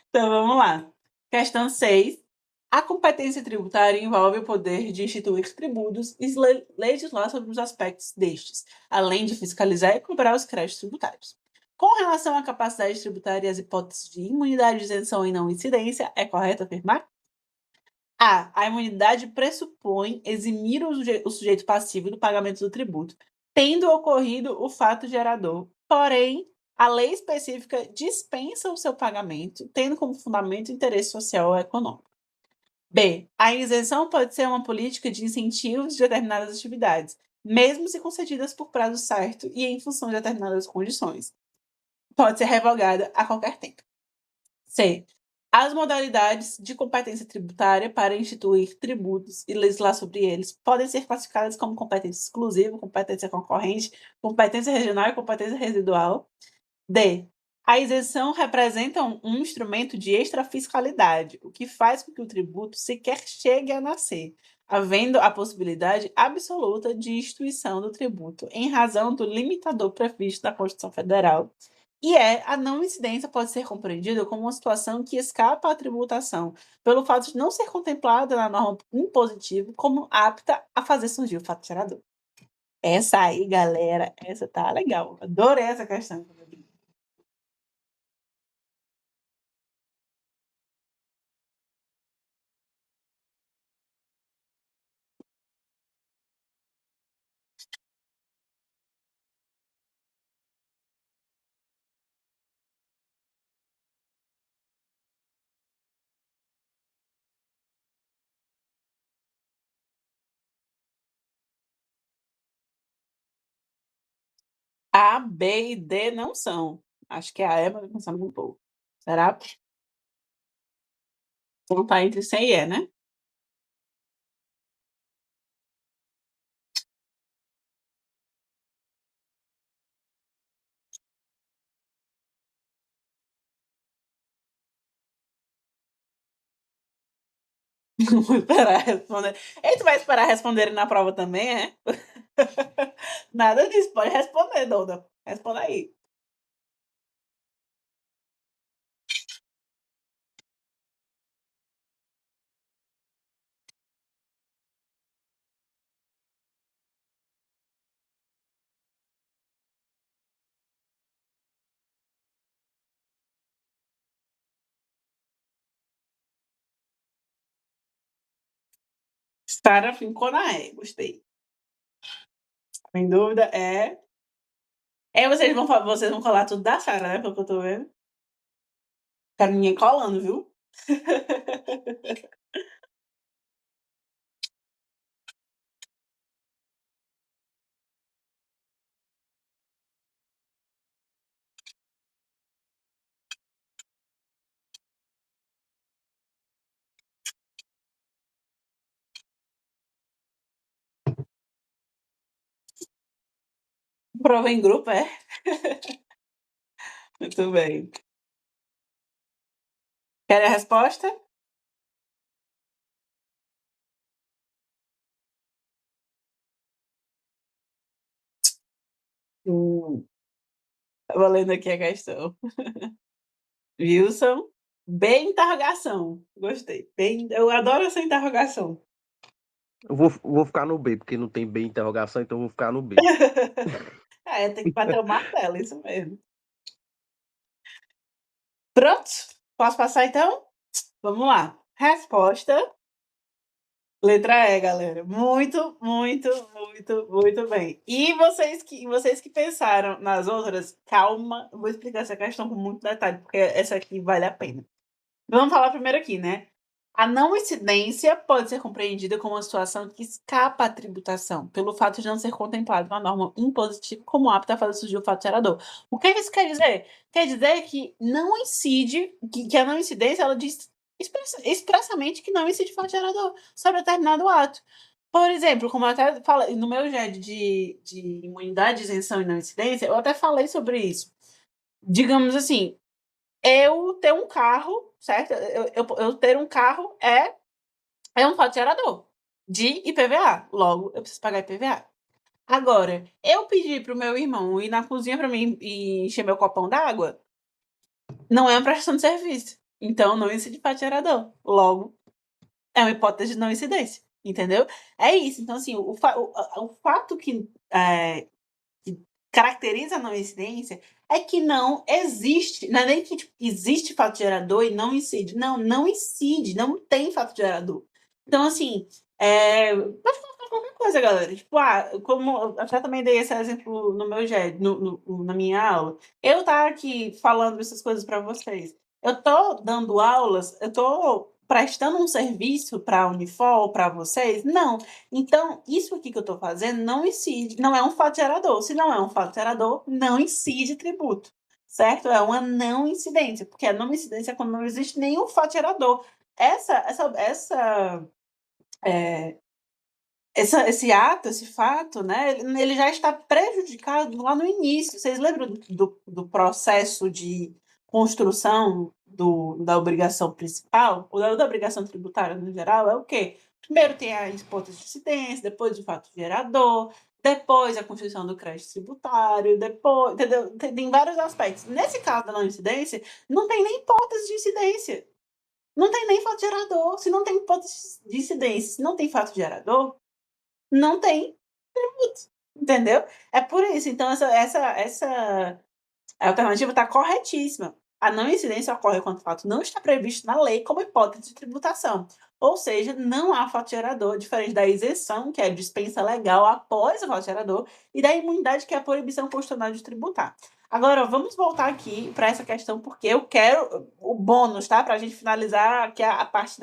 Então, vamos lá. Questão 6. A competência tributária envolve o poder de instituir tributos e legislar sobre os aspectos destes, além de fiscalizar e cobrar os créditos tributários. Com relação à capacidade tributária e às hipóteses de imunidade, isenção e não incidência, é correto afirmar? A imunidade pressupõe eximir o sujeito passivo do pagamento do tributo, tendo ocorrido o fato gerador. Porém, a lei específica dispensa o seu pagamento, tendo como fundamento o interesse social ou econômico. B. A isenção pode ser uma política de incentivos de determinadas atividades, mesmo se concedidas por prazo certo e em função de determinadas condições. Pode ser revogada a qualquer tempo. C. As modalidades de competência tributária para instituir tributos e legislar sobre eles podem ser classificadas como competência exclusiva, competência concorrente, competência regional e competência residual. D. A isenção representa um instrumento de extrafiscalidade, o que faz com que o tributo sequer chegue a nascer, havendo a possibilidade absoluta de instituição do tributo, em razão do limitador previsto na Constituição Federal. E a não incidência pode ser compreendida como uma situação que escapa à tributação, pelo fato de não ser contemplada na norma impositiva como apta a fazer surgir o fato gerador. Essa aí, galera, essa tá legal. Adorei essa questão. A, B e D não são. Acho que a E, mas pensando um pouco. Será? Então tá entre C e E, né? Vou esperar responder. E tu vai esperar responderem na prova também, é? Nada disso, pode responder, Dona. Responda aí. Sara ficou na E, gostei. Sem dúvida, é. Vocês vão colar tudo da Sara, né? Pelo que eu tô vendo. Quero ninguém colando, viu? Prova em grupo, é? Muito bem. Quer a resposta? Tava lendo aqui a questão. Wilson, B interrogação. Gostei. Eu adoro essa interrogação. Eu vou ficar no B, porque não tem B interrogação, então eu vou ficar no B. Tem que bater o martelo, isso mesmo. Pronto? Posso passar então? Vamos lá. Resposta. Letra E, galera. Muito, muito, muito, muito bem. E vocês que pensaram nas outras, calma, eu vou explicar essa questão com muito detalhe, porque essa aqui vale a pena. Vamos falar primeiro aqui, né? A não incidência pode ser compreendida como uma situação que escapa à tributação, pelo fato de não ser contemplado na norma impositiva como apta a fazer surgir o fato gerador. O que isso quer dizer? Quer dizer que não incide, que a não incidência, ela diz expressamente que não incide fato gerador sobre determinado ato. Por exemplo, como eu até falei no meu GED de imunidade, isenção e não incidência, eu até falei sobre isso. Digamos assim, eu ter um carro, certo? Eu ter um carro é um fato gerador de IPVA. Logo, eu preciso pagar IPVA. Agora, eu pedir para o meu irmão ir na cozinha para mim e encher meu copão d'água, não é uma prestação de serviço. Então, não incide fato gerador. Logo, é uma hipótese de não incidência. Entendeu? É isso. Então, assim, o fato que caracteriza a não incidência é que não existe, não é nem que tipo, existe fato gerador e não incide. Não incide, não tem fato gerador. Então, assim, pode colocar qualquer coisa, galera. Tipo, como eu até também dei esse exemplo no meu GED, na minha aula. Eu tá aqui falando essas coisas para vocês. Eu tô dando aulas, eu tô prestando um serviço para a Unifor, para vocês? Não. Então, isso aqui que eu tô fazendo não incide, não é um fato gerador. Se não é um fato gerador, não incide tributo, certo? É uma não incidência, porque a não incidência é quando não existe nenhum fato gerador. É, esse ato, esse fato, né, ele já está prejudicado lá no início. Vocês lembram do processo de construção da obrigação principal, ou da obrigação tributária no geral? É o quê? Primeiro tem a hipótese de incidência, depois o fato gerador, depois a constituição do crédito tributário, depois, entendeu? Tem vários aspectos. Nesse caso da não incidência, não tem nem hipótese de incidência. Não tem nem fato gerador. Se não tem hipótese de incidência, se não tem fato gerador, não tem tributo, entendeu? É por isso. Então, essa alternativa está corretíssima. A não incidência ocorre quando o fato não está previsto na lei como hipótese de tributação. Ou seja, não há fato gerador, diferente da isenção, que é a dispensa legal após o fato gerador, e da imunidade, que é a proibição constitucional de tributar. Agora, vamos voltar aqui para essa questão, porque eu quero o bônus, tá? Para a gente finalizar aqui a parte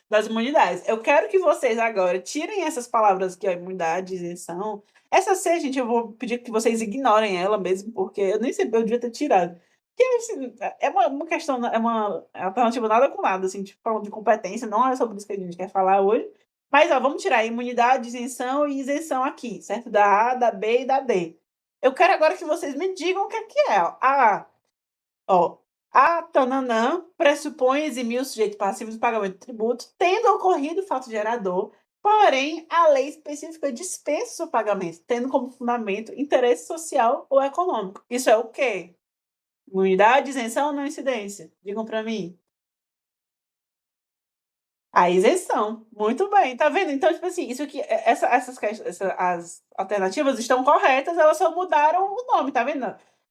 das imunidades. Eu quero que vocês agora tirem essas palavras aqui, ó, imunidade, isenção. Essa C, gente, eu vou pedir que vocês ignorem ela mesmo, porque eu nem sei, eu devia ter tirado. Porque, assim, é uma questão, é uma alternativa nada com nada, assim, tipo, falando de competência, não é sobre isso que a gente quer falar hoje. Mas, ó, vamos tirar imunidade, isenção e isenção aqui, certo? Da A, da B e da D. Eu quero agora que vocês me digam o que é, ó. Ó, a Tananã pressupõe eximir o sujeito passivo do pagamento de tributo, tendo ocorrido o fato gerador, porém, a lei específica dispensa o pagamento, tendo como fundamento interesse social ou econômico. Isso é o quê? Imunidade, isenção ou não incidência? Digam para mim. A isenção. Muito bem, tá vendo? Então, tipo assim, isso aqui, as alternativas estão corretas, elas só mudaram o nome, tá vendo?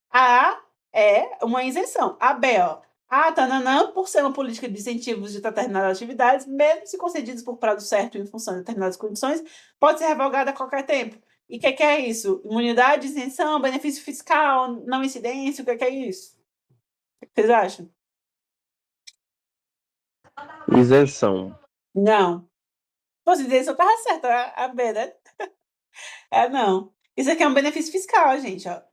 A é uma isenção. A B, ó. A tananã, por ser uma política de incentivos de determinadas atividades, mesmo se concedidas por prazo certo em função de determinadas condições, pode ser revogada a qualquer tempo. E o que é isso? Imunidade, isenção, benefício fiscal, não incidência, o que é isso? O que vocês acham? Isenção. Não. Pô, se isenção tava certa, a B, né? Não. Isso aqui é um benefício fiscal, gente, ó.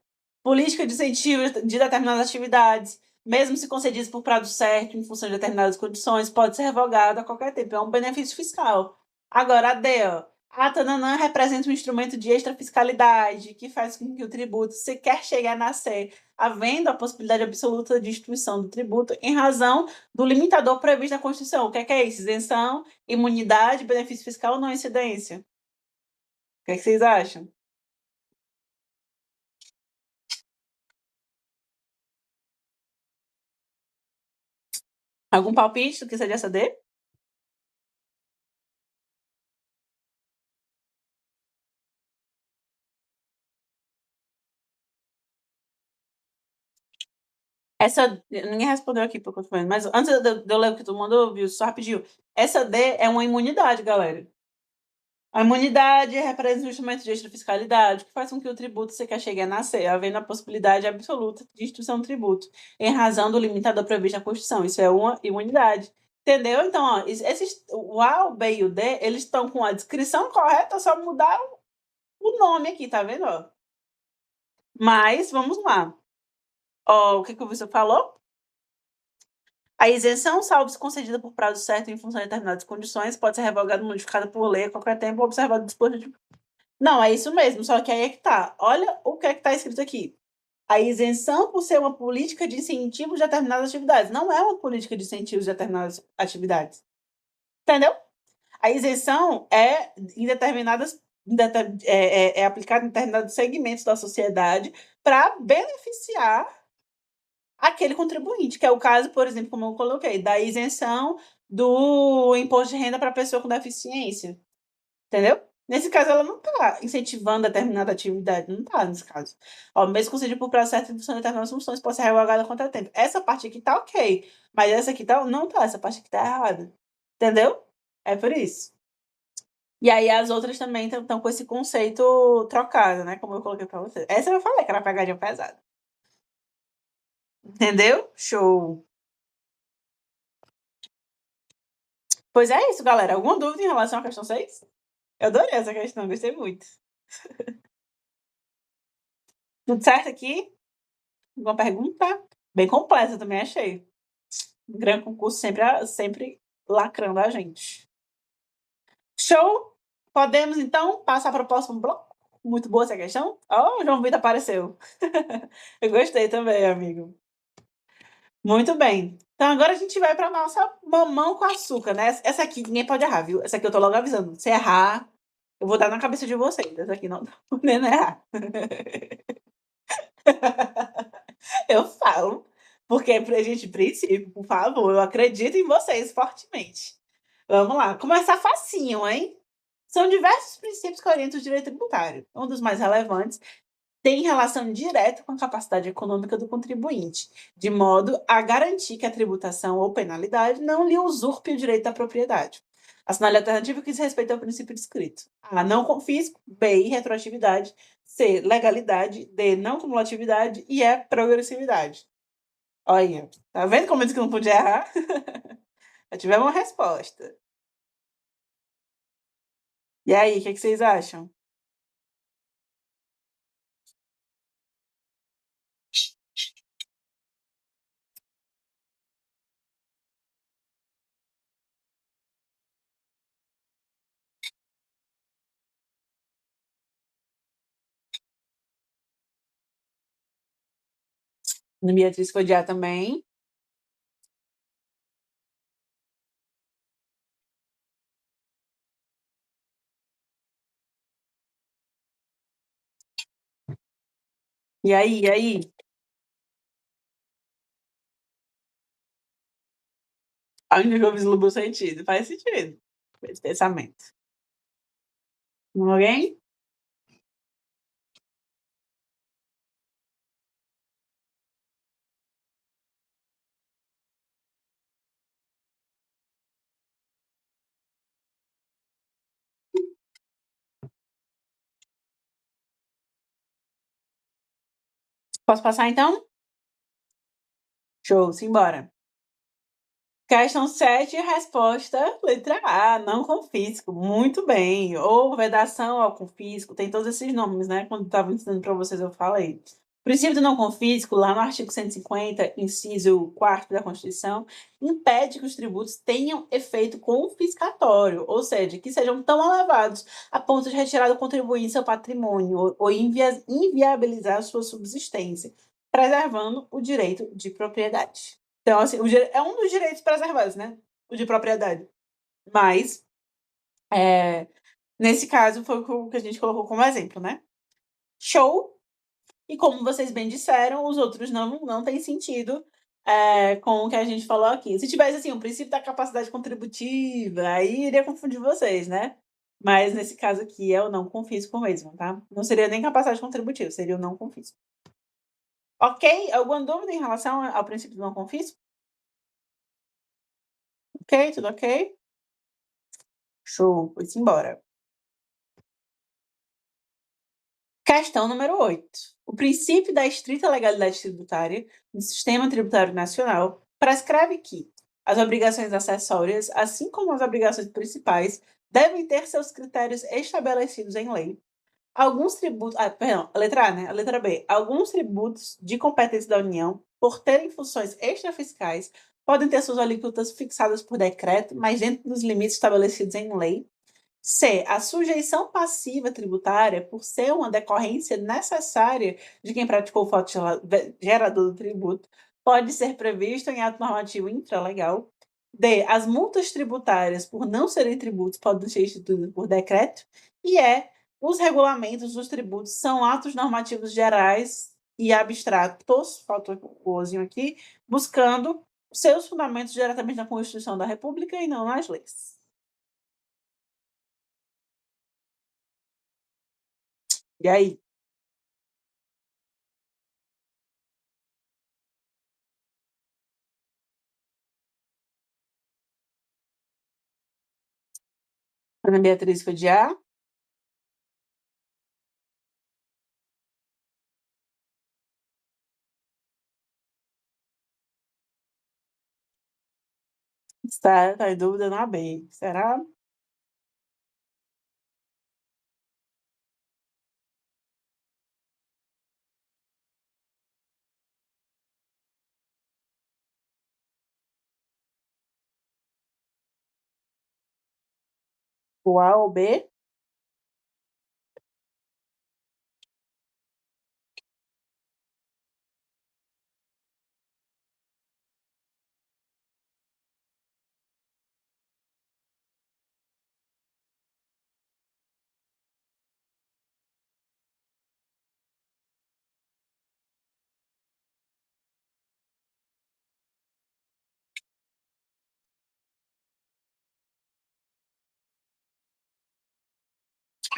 Política de incentivo de determinadas atividades, mesmo se concedidas por prazo certo, em função de determinadas condições, pode ser revogada a qualquer tempo. É um benefício fiscal. Agora, a D, ó. A Tananã representa um instrumento de extrafiscalidade que faz com que o tributo sequer chegue a nascer, havendo a possibilidade absoluta de instituição do tributo em razão do limitador previsto na Constituição. O que é isso? Isenção, imunidade, benefício fiscal ou não incidência? O que vocês acham? Algum palpite do que seja essa D? Essa. Ninguém respondeu aqui porque eu tô vendo, mas antes de eu ler o que tu mandou, viu? Só rapidinho. Essa D é uma imunidade, galera. A imunidade representa um instrumento de extrafiscalidade que faz com que o tributo sequer chegue a nascer, havendo a possibilidade absoluta de instituição do tributo, em razão do limitador previsto na Constituição. Isso é uma imunidade. Entendeu? Então, ó, o A, o B e o D, eles estão com a descrição correta, só mudaram o nome aqui, tá vendo? Ó? Mas, vamos lá. Ó, o que você falou? A isenção, salvo se concedida por prazo certo em função de determinadas condições, pode ser revogada ou modificada por lei a qualquer tempo, observado o dispositivo. Não, é isso mesmo, só que aí é que tá. Olha o que é que tá escrito aqui. A isenção, por ser uma política de incentivos de determinadas atividades, não é uma política de incentivos de determinadas atividades. Entendeu? A isenção é em determinadas é aplicada em determinados segmentos da sociedade para beneficiar aquele contribuinte, que é o caso, por exemplo, como eu coloquei, da isenção do imposto de renda para pessoa com deficiência, entendeu? Nesse caso, ela não está incentivando determinada atividade, não está nesse caso. Ó, mesmo concedido por prazo certo em função de determinadas funções, pode ser revogada contra tempo. Essa parte aqui tá ok, mas essa aqui tá, não tá, essa parte aqui tá errada. Entendeu? É por isso. E aí as outras também estão com esse conceito trocado, né? Como eu coloquei pra você. Essa eu falei que era pegadinha pesada. Entendeu? Show. Pois é isso, galera. Alguma dúvida em relação à questão 6? Eu adorei essa questão, gostei muito. Tudo certo aqui? Alguma pergunta? Bem completa, também achei. Um grande concurso sempre lacrando a gente. Show? Podemos, então, passar para o próximo bloco? Muito boa essa questão. Oh, o João Vitor apareceu. Eu gostei também, amigo. Muito bem. Então, agora a gente vai para nossa mamão com açúcar, né? Essa aqui ninguém pode errar, viu? Essa aqui eu tô logo avisando. Se errar, eu vou dar na cabeça de vocês. Essa aqui não tá podendo errar. Eu falo. Porque é pra gente princípio, por favor. Eu acredito em vocês fortemente. Vamos lá. Começar facinho, hein? São diversos princípios que orientam o direito tributário. Um dos mais relevantes tem relação direta com a capacidade econômica do contribuinte, de modo a garantir que a tributação ou penalidade não lhe usurpe o direito à propriedade. Assinale a alternativa que diz respeito ao princípio descrito. A. Não confisco. B. Retroatividade. C. Legalidade. D. Não cumulatividade. E E. Progressividade. Olha, tá vendo como eu disse que não podia errar? Já tivemos uma resposta. E aí, o que vocês acham? No Beatriz foi de A também. E aí, e aí? A única que eu vislumbro o sentido. Faz sentido. Esse pensamento. Alguém? Posso passar então? Show, simbora. Questão 7, resposta letra A, não confisco. Muito bem. Ou vedação ao confisco, tem todos esses nomes, né? Quando estava ensinando para vocês, eu falei. O princípio do não confisco, lá no artigo 150, inciso 4 da Constituição, impede que os tributos tenham efeito confiscatório, ou seja, que sejam tão elevados a ponto de retirar do contribuinte seu patrimônio ou inviabilizar a sua subsistência, preservando o direito de propriedade. Então, assim, é um dos direitos preservados, né? O de propriedade. Mas, nesse caso, foi o que a gente colocou como exemplo, né? Show! E como vocês bem disseram, os outros não têm sentido com o que a gente falou aqui. Se tivesse, assim, o princípio da capacidade contributiva, aí iria confundir vocês, né? Mas, nesse caso aqui, é o não confisco mesmo, tá? Não seria nem capacidade contributiva, seria o não confisco. Ok? Alguma dúvida em relação ao princípio do não confisco? Ok? Tudo ok? Show, pois embora. Questão número 8. O princípio da estrita legalidade tributária no sistema tributário nacional prescreve que as obrigações acessórias, assim como as obrigações principais, devem ter seus critérios estabelecidos em lei. Alguns tributos, perdão, a letra A, né? A letra B. Alguns tributos de competência da União, por terem funções extrafiscais, podem ter suas alíquotas fixadas por decreto, mas dentro dos limites estabelecidos em lei. C. A sujeição passiva tributária, por ser uma decorrência necessária de quem praticou o fato gerador do tributo, pode ser previsto em ato normativo intralegal. D. As multas tributárias, por não serem tributos, podem ser instituídas por decreto. E E. Os regulamentos dos tributos são atos normativos gerais e abstratos, faltou o ozinho aqui, buscando seus fundamentos diretamente na Constituição da República e não nas leis. E aí? Ana Beatriz foi de A. Tá em dúvida na B. Será? O A ou B?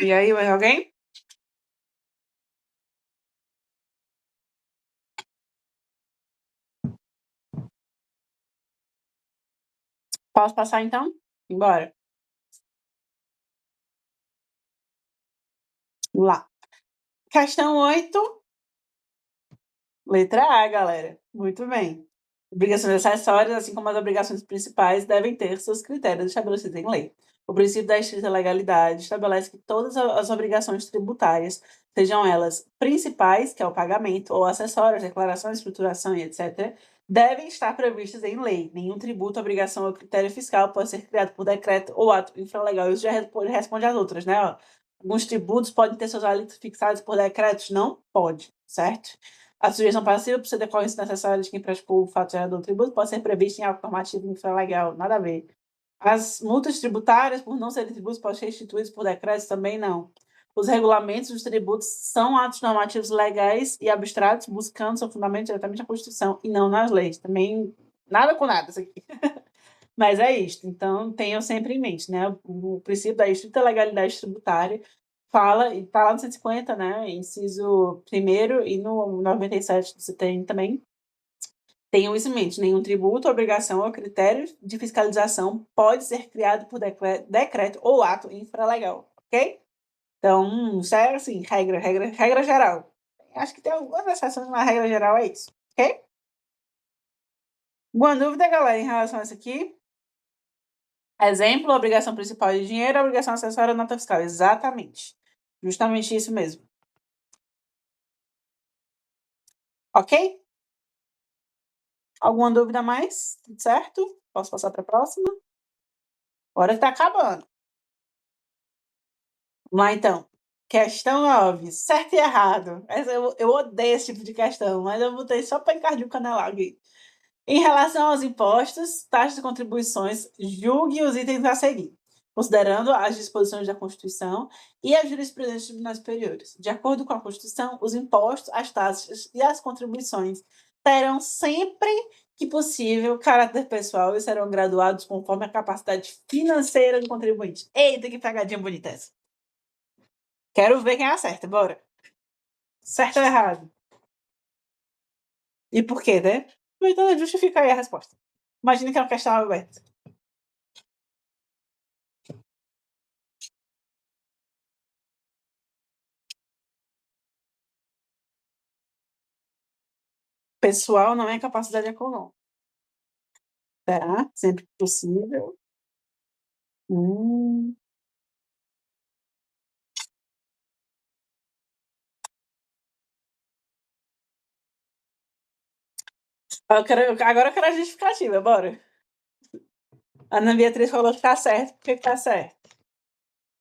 E aí, mais alguém? Posso passar então? Embora. Vamos lá. Questão 8, letra A, galera. Muito bem. Obrigações acessórias, assim como as obrigações principais, devem ter seus critérios estabelecidos em lei. O princípio da estrita legalidade estabelece que todas as obrigações tributárias, sejam elas principais, que é o pagamento, ou acessórias, declaração, escrituração e etc., devem estar previstas em lei. Nenhum tributo, obrigação ou critério fiscal pode ser criado por decreto ou ato infralegal. Isso já responde às outras, né? Ó. Alguns tributos podem ter seus alíquotas fixados por decretos? Não pode, certo? A sujeição passiva, por ser decorrência necessária de quem praticou o fato gerador do tributo, pode ser prevista em ato normativo infralegal. Nada a ver. As multas tributárias, por não serem tributos, podem ser instituídas por decretos? Também não. Os regulamentos dos tributos são atos normativos legais e abstratos, buscando seu fundamento diretamente na Constituição e não nas leis. Também nada com nada isso aqui. Mas é isto. Então, tenham sempre em mente, né? O princípio da estrita legalidade tributária fala, e está lá no 150, né? Inciso 1º e no 97 você tem também. Tenham isso em mente. Nenhum tributo, obrigação ou critério de fiscalização pode ser criado por decreto ou ato infralegal, ok? Então, isso é assim, regra geral. Acho que tem algumas exceções, mas a regra geral é isso, ok? Alguma dúvida, galera, em relação a isso aqui? Exemplo, obrigação principal de dinheiro, obrigação acessória, nota fiscal. Exatamente. Justamente isso mesmo. Ok? Alguma dúvida mais? Tudo certo? Posso passar para a próxima? Hora que tá acabando. Vamos lá, então. Questão 9. Certo e errado. Eu odeio esse tipo de questão, mas eu botei só para encardir o canelado aqui. Em relação aos impostos, taxas e contribuições, julgue os itens a seguir, considerando as disposições da Constituição e a jurisprudência dos tribunais superiores. De acordo com a Constituição, os impostos, as taxas e as contribuições terão sempre que possível caráter pessoal e serão graduados conforme a capacidade financeira do contribuinte. Eita, que pegadinha bonita essa. Quero ver quem acerta, bora. Certo ou errado? E por quê, né? Então justifica aí a resposta. Imagina que é uma questão aberta. Pessoal não é capacidade econômica. Será? Sempre que possível. Hum. Agora eu quero a justificativa, bora. A Ana Beatriz falou que tá certo. Por que tá certo?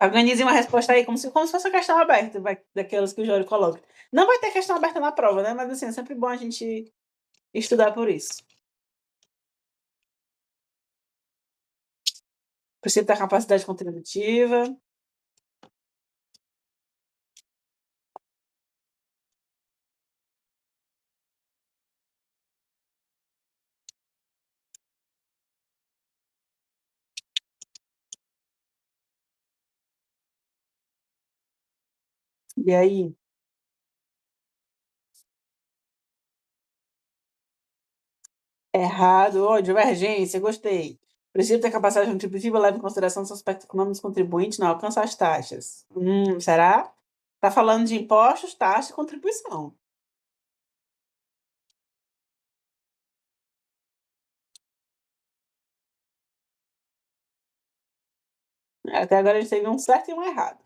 Organize uma resposta aí, como se fosse uma questão aberta, daquelas que o Jório coloca. Não vai ter questão aberta na prova, né? Mas assim, é sempre bom a gente estudar por isso. Princípio da capacidade contributiva. E aí? Errado. Oh, divergência, gostei. princípio da capacidade contributiva leva em consideração os aspectos econômicos do contribuinte, não alcança as taxas. Será? Tá falando de impostos, taxa e contribuição. Até agora a gente teve um certo e um errado.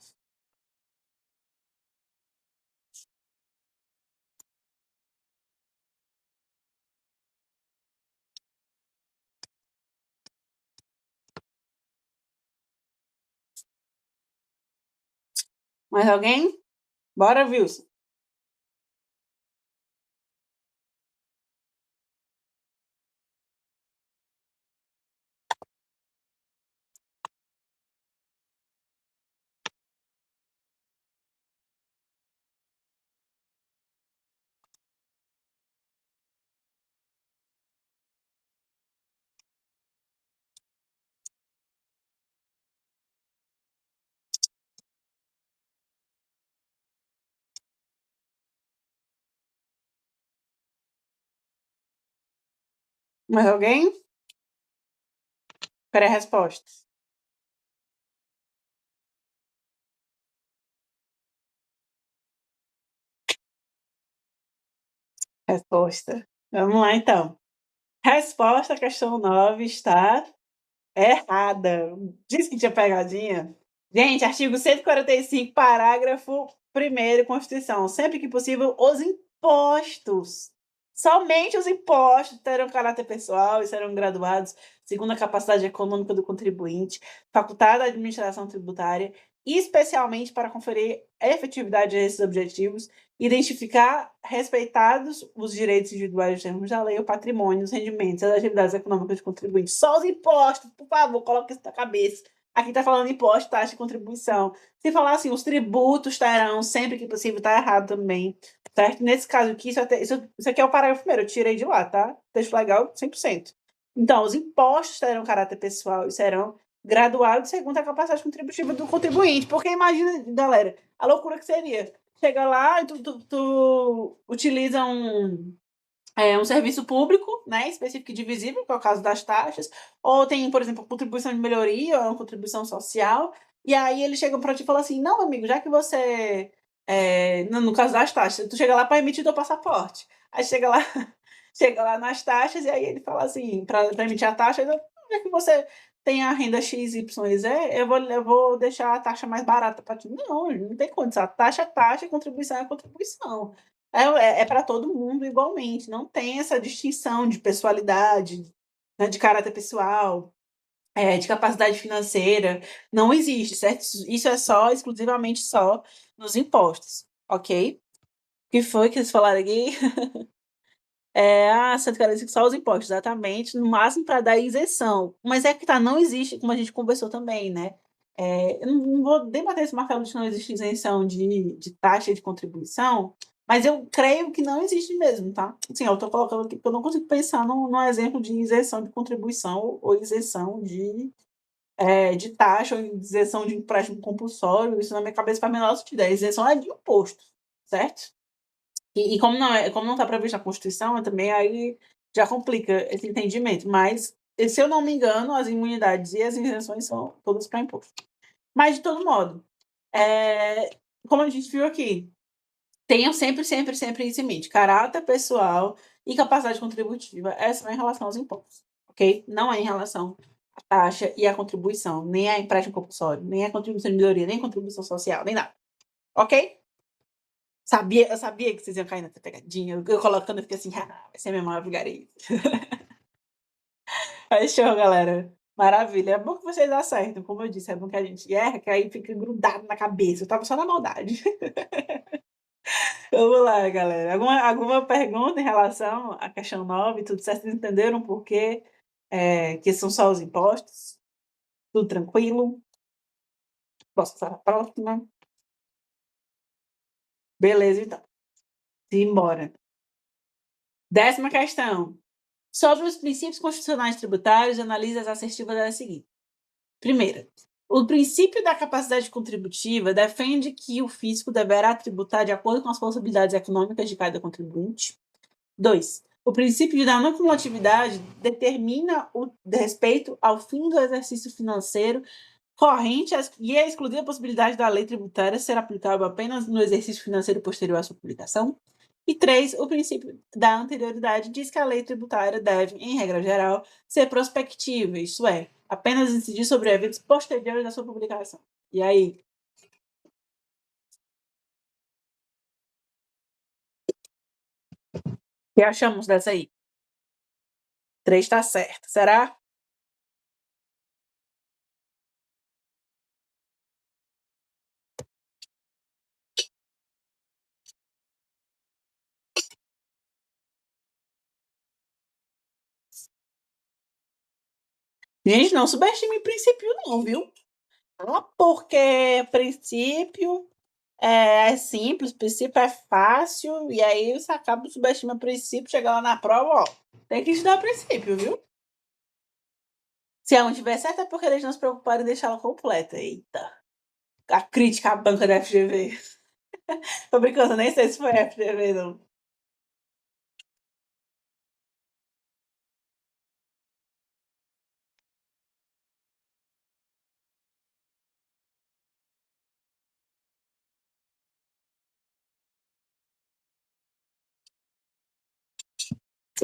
Mais alguém? Bora, Wilson. Mais alguém? Quero a resposta. Resposta. Vamos lá, então. Resposta à questão 9 está errada. Disse que tinha pegadinha. Gente, artigo 145, parágrafo 1º, Constituição. Sempre que possível, os impostos. Somente os impostos terão caráter pessoal e serão graduados segundo a capacidade econômica do contribuinte, facultada à administração tributária, especialmente para conferir efetividade a esses objetivos, identificar respeitados os direitos individuais nos termos da lei, o patrimônio, os rendimentos, as atividades econômicas do contribuinte. Só os impostos, por favor, coloque isso na cabeça. Aqui está falando imposto, taxa e contribuição. Se falar assim, os tributos terão, sempre que possível, está errado também. Certo? Nesse caso aqui, isso aqui é o parágrafo primeiro, eu tirei de lá, tá? Texto legal, 100%. Então, os impostos terão caráter pessoal e serão graduados segundo a capacidade contributiva do contribuinte. Porque imagina, galera, a loucura que seria. Chega lá e tu utiliza um serviço público, né, específico e divisível, que é o caso das taxas, ou tem, por exemplo, contribuição de melhoria, ou contribuição social, e aí eles chegam para ti e falam assim, não, amigo, já que você, no caso das taxas, tu chega lá para emitir teu passaporte, aí chega lá, chega lá nas taxas, e aí ele fala assim, para emitir a taxa, já que você tem a renda X, Y, Z, eu vou deixar a taxa mais barata para ti. Não tem condição, a taxa é taxa, e contribuição é contribuição. É para todo mundo igualmente, não tem essa distinção de pessoalidade, né, de caráter pessoal, de capacidade financeira, não existe, certo? Isso é exclusivamente só nos impostos, ok? O que foi que eles falaram aqui? 145 só os impostos, exatamente, no máximo para dar isenção. Mas é que tá, não existe, como a gente conversou também, né? Eu não vou debater esse martelo de que não existe isenção de taxa e de contribuição, mas eu creio que não existe mesmo, tá? Assim, eu tô colocando aqui porque eu não consigo pensar num exemplo de isenção de contribuição ou isenção de taxa ou isenção de empréstimo compulsório. Isso na minha cabeça faz o menor sentido. A isenção é de imposto, certo? E como não está previsto na Constituição, também aí já complica esse entendimento. Mas, se eu não me engano, as imunidades e as isenções são todas para imposto. Mas, de todo modo, como a gente viu aqui, tenham sempre, sempre, sempre isso em mente. Caráter pessoal e capacidade contributiva é só em relação aos impostos, ok? Não é em relação à taxa e à contribuição, nem a empréstimo compulsório, nem a contribuição de melhoria, nem a contribuição social, nem nada. Ok? Eu sabia que vocês iam cair nessa pegadinha. Eu colocando, eu fiquei assim, vai ser minha maior vigarista. Show, galera. Maravilha. É bom que vocês acertam, como eu disse. É bom que a gente erra, que aí fica grudado na cabeça. Eu tava só na maldade. Vamos lá, galera. Alguma pergunta em relação à questão 9? Tudo certo? Vocês entenderam por quê? Que são só os impostos? Tudo tranquilo? Posso passar a próxima? Beleza, então. Simbora. 10ª questão. Sobre os princípios constitucionais tributários, analise as assertivas da seguinte. Primeira, o princípio da capacidade contributiva defende que o fisco deverá tributar de acordo com as possibilidades econômicas de cada contribuinte. 2. O princípio da não cumulatividade determina o respeito ao fim do exercício financeiro corrente e é excluída a possibilidade da lei tributária ser aplicável apenas no exercício financeiro posterior à sua publicação. E 3, o princípio da anterioridade diz que a lei tributária deve, em regra geral, ser prospectiva, isto é, apenas incidir sobre eventos posteriores à sua publicação. E aí? O que achamos dessa aí? 3 está certo. Será? Gente, não subestime princípio não, viu? Porque princípio é simples, princípio é fácil, e aí você acaba subestimando o princípio, chega lá na prova, ó, tem que estudar princípio, viu? Se ela não tiver certa, é porque eles não se preocuparam em deixar ela completa. Eita. A crítica à banca da FGV. Tô brincando, nem sei se foi a FGV, não.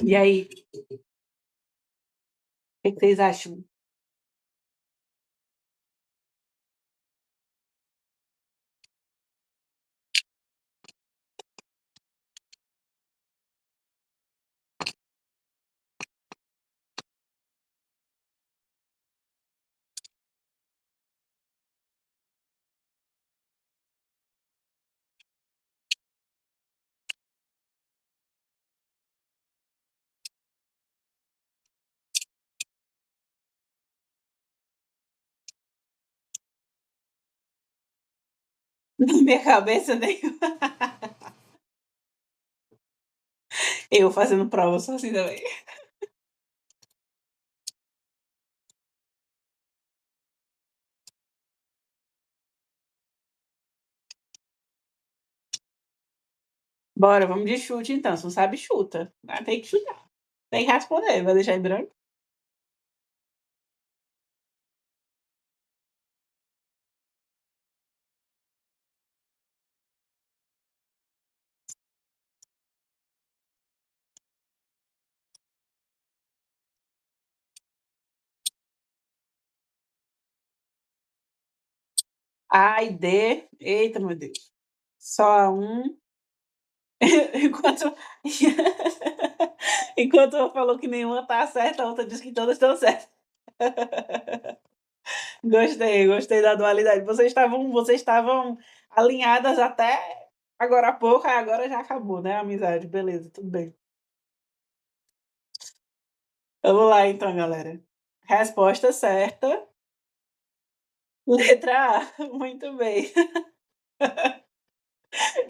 E aí? O que vocês acham? Na minha cabeça, nem. Eu fazendo prova sou assim também. Bora, vamos de chute então. Se não sabe, chuta. Tem que chutar. Tem que responder. Vai deixar em branco? A e D. Eita, meu Deus. Só um. Enquanto. Enquanto uma falou que nenhuma tá certa, a outra disse que todas estão certas. Gostei da dualidade. Vocês estavam alinhadas até agora há pouco, aí agora já acabou, né, a amizade. Beleza, tudo bem. Vamos lá então, galera. Resposta certa, letra A. Muito bem.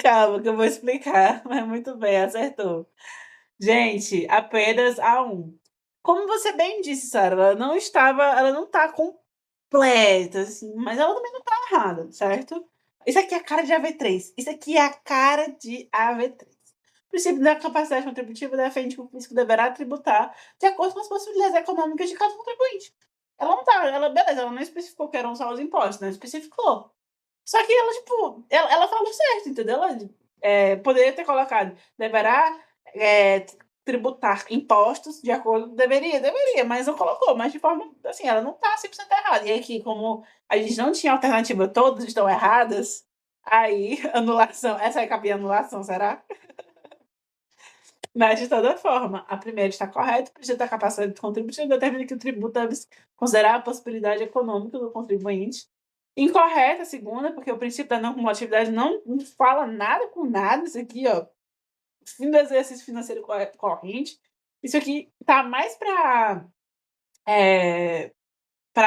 Calma que eu vou explicar, mas muito bem, acertou. Gente, apenas a 1. Como você bem disse, Sarah, ela não tá completa, assim, mas ela também não tá errada, certo? Isso aqui é a cara de AV3. Isso aqui é a cara de AV3. O princípio da capacidade contributiva defende que o fisco deverá tributar de acordo com as possibilidades econômicas de cada contribuinte. Beleza, ela não especificou que eram só os impostos, não especificou. Só que ela, tipo, ela falou certo, entendeu? Ela poderia ter colocado, deverá tributar impostos de acordo. Deveria, mas não colocou. Mas de forma, assim, ela não tá 100% errada. E aqui, como a gente não tinha alternativa, todas estão erradas, aí, anulação. Essa é a capinha anulação, será? Mas, de toda forma, a primeira está correta, o princípio da capacidade contributiva determina que o tributo deve considerar a possibilidade econômica do contribuinte. Incorreta a segunda, porque o princípio da não cumulatividade não fala nada com nada. Isso aqui, ó, fim do exercício financeiro corrente. Isso aqui tá mais para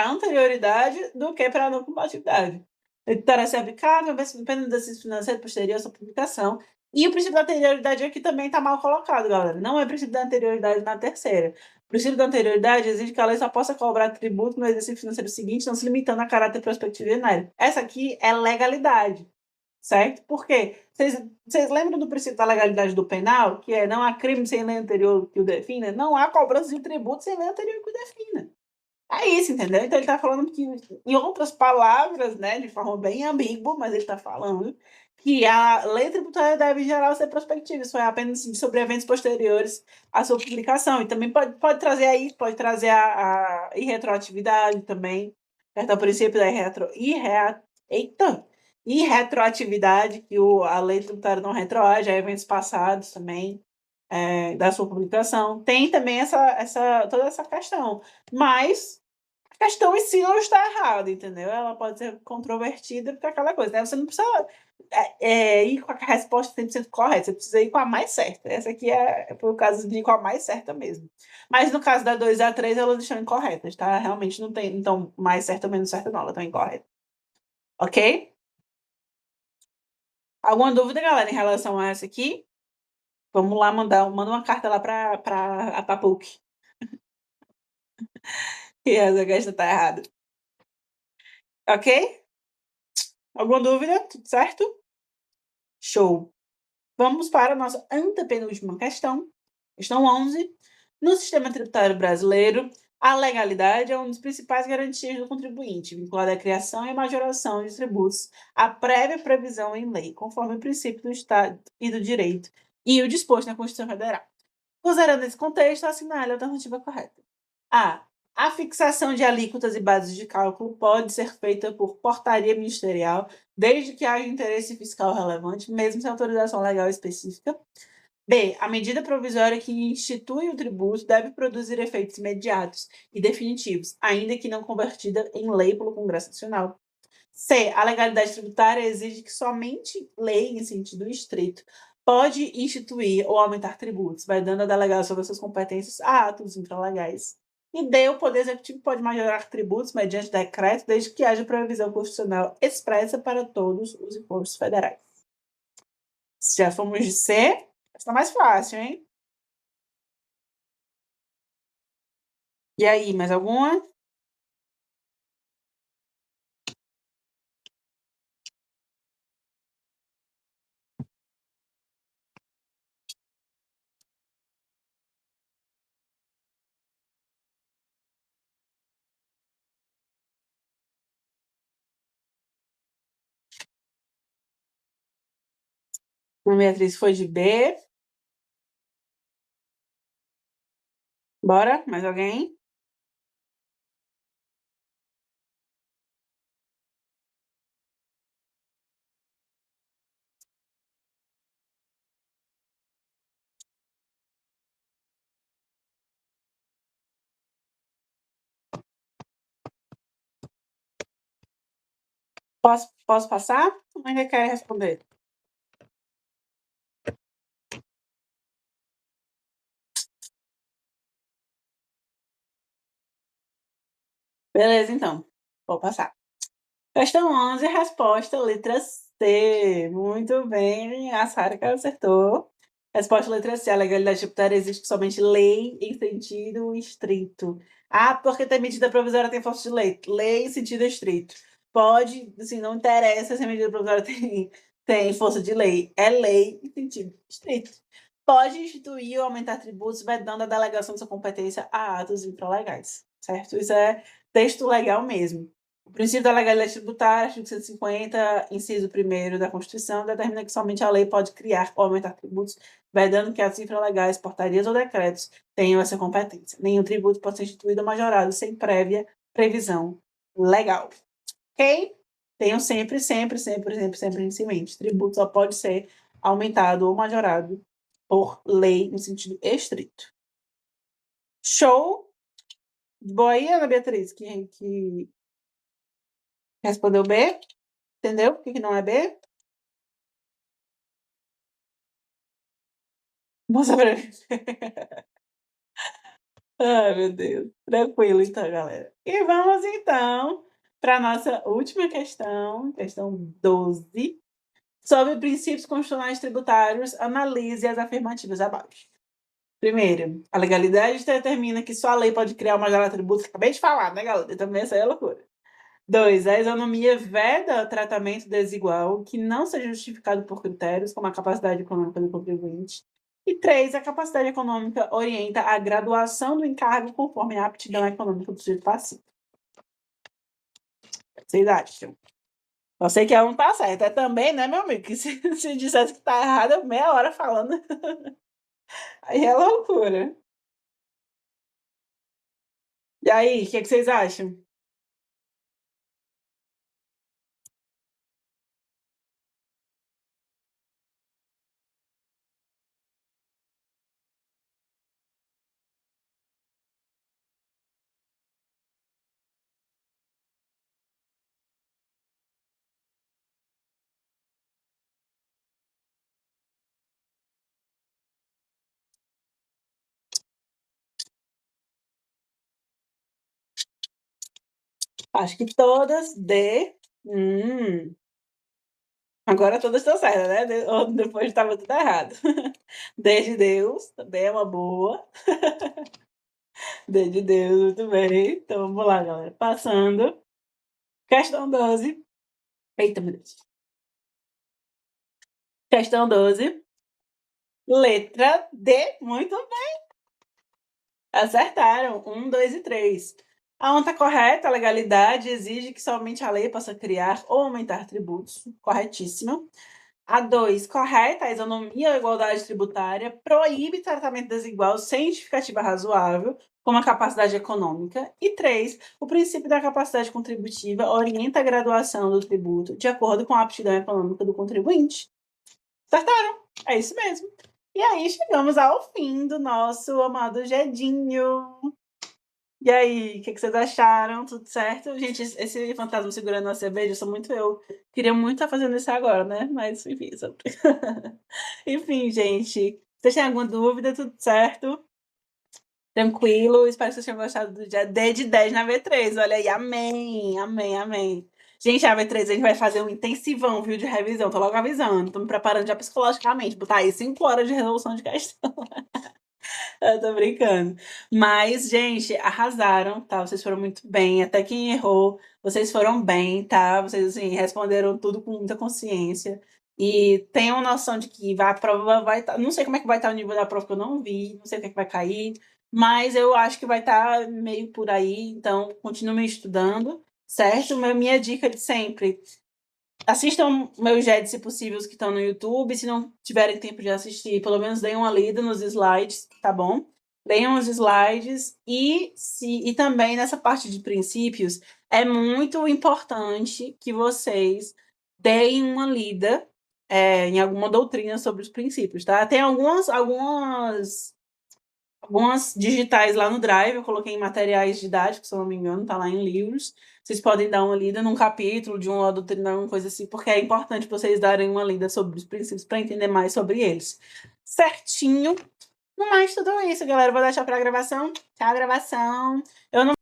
anterioridade do que para não cumulatividade. Ele ser aplicável apenas do exercício financeiro posterior à sua publicação. E o princípio da anterioridade aqui também está mal colocado, galera. Não é princípio da anterioridade na terceira. O princípio da anterioridade exige que a lei só possa cobrar tributo no exercício financeiro seguinte, não se limitando a caráter prospectivo e inédito. Essa aqui é legalidade. certo? Por quê? Vocês lembram do princípio da legalidade do penal, que é não há crime sem lei anterior que o defina? Não há cobrança de tributo sem lei anterior que o defina. É isso, entendeu? Então ele está falando que, em outras palavras, né, de forma bem ambígua, mas ele está falando que a lei tributária deve gerar ser prospectiva, isso é apenas sobre eventos posteriores à sua publicação. E também pode trazer aí, pode trazer a irretroatividade também, certo? O princípio da irretroatividade, que a lei tributária não retroage a eventos passados também, da sua publicação. Tem também toda essa questão. Mas a questão em si não está errada, entendeu? Ela pode ser controvertida porque é aquela coisa, né? Você não precisa ir com a resposta 100% correta, você precisa ir com a mais certa. Essa aqui foi o caso de ir com a mais certa mesmo. Mas no caso da 2 a 3, elas estão incorretas, tá? Realmente não tem, então, mais certa ou menos certa não, elas estão incorretas. Ok? Alguma dúvida, galera, em relação a essa aqui? Vamos lá, manda uma carta lá para a Papuc. E essa questão tá errada. Ok? Alguma dúvida? Tudo certo? Show. Vamos para a nossa antepenúltima questão. Questão 11. No sistema tributário brasileiro, a legalidade é uma das principais garantias do contribuinte, vinculada à criação e majoração de tributos, à prévia previsão em lei, conforme o princípio do Estado e do direito e o disposto na Constituição Federal. Considerando esse contexto, assinale a alternativa correta. A. A fixação de alíquotas e bases de cálculo pode ser feita por portaria ministerial, desde que haja interesse fiscal relevante, mesmo sem autorização legal específica. B. A medida provisória que institui o tributo deve produzir efeitos imediatos e definitivos, ainda que não convertida em lei pelo Congresso Nacional. C. A legalidade tributária exige que somente lei, em sentido estrito, pode instituir ou aumentar tributos, vai dando a delegação sobre suas competências a atos infralegais. E D. O Poder Executivo pode majorar tributos mediante decreto, desde que haja previsão constitucional expressa para todos os impostos federais. Se já fomos de C, está mais fácil, hein? E aí, mais alguma? A Beatriz foi de B. Bora? Mais alguém? Posso passar? Ou ainda quer responder? Beleza, então. Vou passar. Questão 11, resposta letra C. Muito bem, a Sara que acertou. Resposta letra C. A legalidade tributária existe somente lei em sentido estrito. Ah, porque tem medida provisória tem força de lei. Lei em sentido estrito. Pode, assim, não interessa se a medida provisória tem força de lei. É lei em sentido estrito. Pode instituir ou aumentar tributos vedando a delegação de sua competência a atos infralegais. Certo? Isso é texto legal mesmo. O princípio da legalidade tributária, artigo 150, inciso 1º da Constituição, determina que somente a lei pode criar ou aumentar tributos, vedando que atos infralegais, portarias ou decretos tenham essa competência. Nenhum tributo pode ser instituído ou majorado sem prévia previsão legal. Ok? Tenham sempre em mente. Tributo só pode ser aumentado ou majorado por lei no sentido estrito. Show? Boa aí, Ana Beatriz, que respondeu B? Entendeu? Por que não é B? Vou sobreviver. Ai, meu Deus. Tranquilo, então, galera. E vamos, então, para a nossa última questão 12. Sobre princípios constitucionais tributários, analise as afirmativas abaixo. Primeiro, a legalidade determina que só a lei pode criar uma majorada de tributos. Acabei de falar, né, galera? Também essa é a loucura. 2. A isonomia veda tratamento desigual que não seja justificado por critérios como a capacidade econômica do contribuinte. E 3. A capacidade econômica orienta a graduação do encargo conforme a aptidão econômica do sujeito passivo. Vocês acham? Eu sei que não tá certo. É também, né, meu amigo? Que se dissesse que tá errado, é meia hora falando. Aí é loucura. E aí, o que vocês acham? Acho que todas D. Agora todas estão certas, né? Ou depois estava tudo errado. D de Deus, também é uma boa. D de Deus, muito bem. Então vamos lá, galera. Passando. Questão 12. Eita, meu Deus. Questão 12. Letra D. Muito bem. Acertaram. 1, 2 e 3. A ONTA correta, a legalidade exige que somente a lei possa criar ou aumentar tributos. Corretíssimo. A 2, correta, a isonomia ou igualdade tributária proíbe tratamento desigual sem justificativa razoável, como a capacidade econômica. E 3, o princípio da capacidade contributiva orienta a graduação do tributo de acordo com a aptidão econômica do contribuinte. Acertaram? É isso mesmo. E aí chegamos ao fim do nosso amado Jedinho. E aí, o que vocês acharam? Tudo certo? Gente, esse fantasma segurando a cerveja, eu sou muito eu. Queria muito estar fazendo isso agora, né? Mas, enfim. Enfim, gente. Vocês têm alguma dúvida? Tudo certo? Tranquilo? Espero que vocês tenham gostado do dia D de 10 na V3. Olha aí, amém, amém, amém. Gente, a V3 a gente vai fazer um intensivão, viu, de revisão. Tô logo avisando. Tô me preparando já psicologicamente. Botar aí 5 horas de resolução de questão. Eu tô brincando. Mas, gente, arrasaram, tá? Vocês foram muito bem. Até quem errou, vocês foram bem, tá? Vocês, assim, responderam tudo com muita consciência. E tenham noção de que a prova vai estar. Não sei como é que vai estar o nível da prova, que eu não vi, não sei o que é que vai cair, mas eu acho que vai estar meio por aí. Então, continuem estudando, certo? Minha dica de sempre. Assistam meus JEDs, se possível, os que estão no YouTube. Se não tiverem tempo de assistir, pelo menos deem uma lida nos slides, tá bom? Leiam os slides e também nessa parte de princípios, é muito importante que vocês deem uma lida em alguma doutrina sobre os princípios, tá? Tem algumas digitais lá no Drive, eu coloquei em materiais didáticos, se eu não me engano, tá lá em livros. Vocês podem dar uma lida num capítulo de uma doutrina, alguma coisa assim, porque é importante vocês darem uma lida sobre os princípios para entender mais sobre eles. Certinho? No mais, tudo isso, galera. Vou deixar para a gravação. Tchau, gravação. Eu não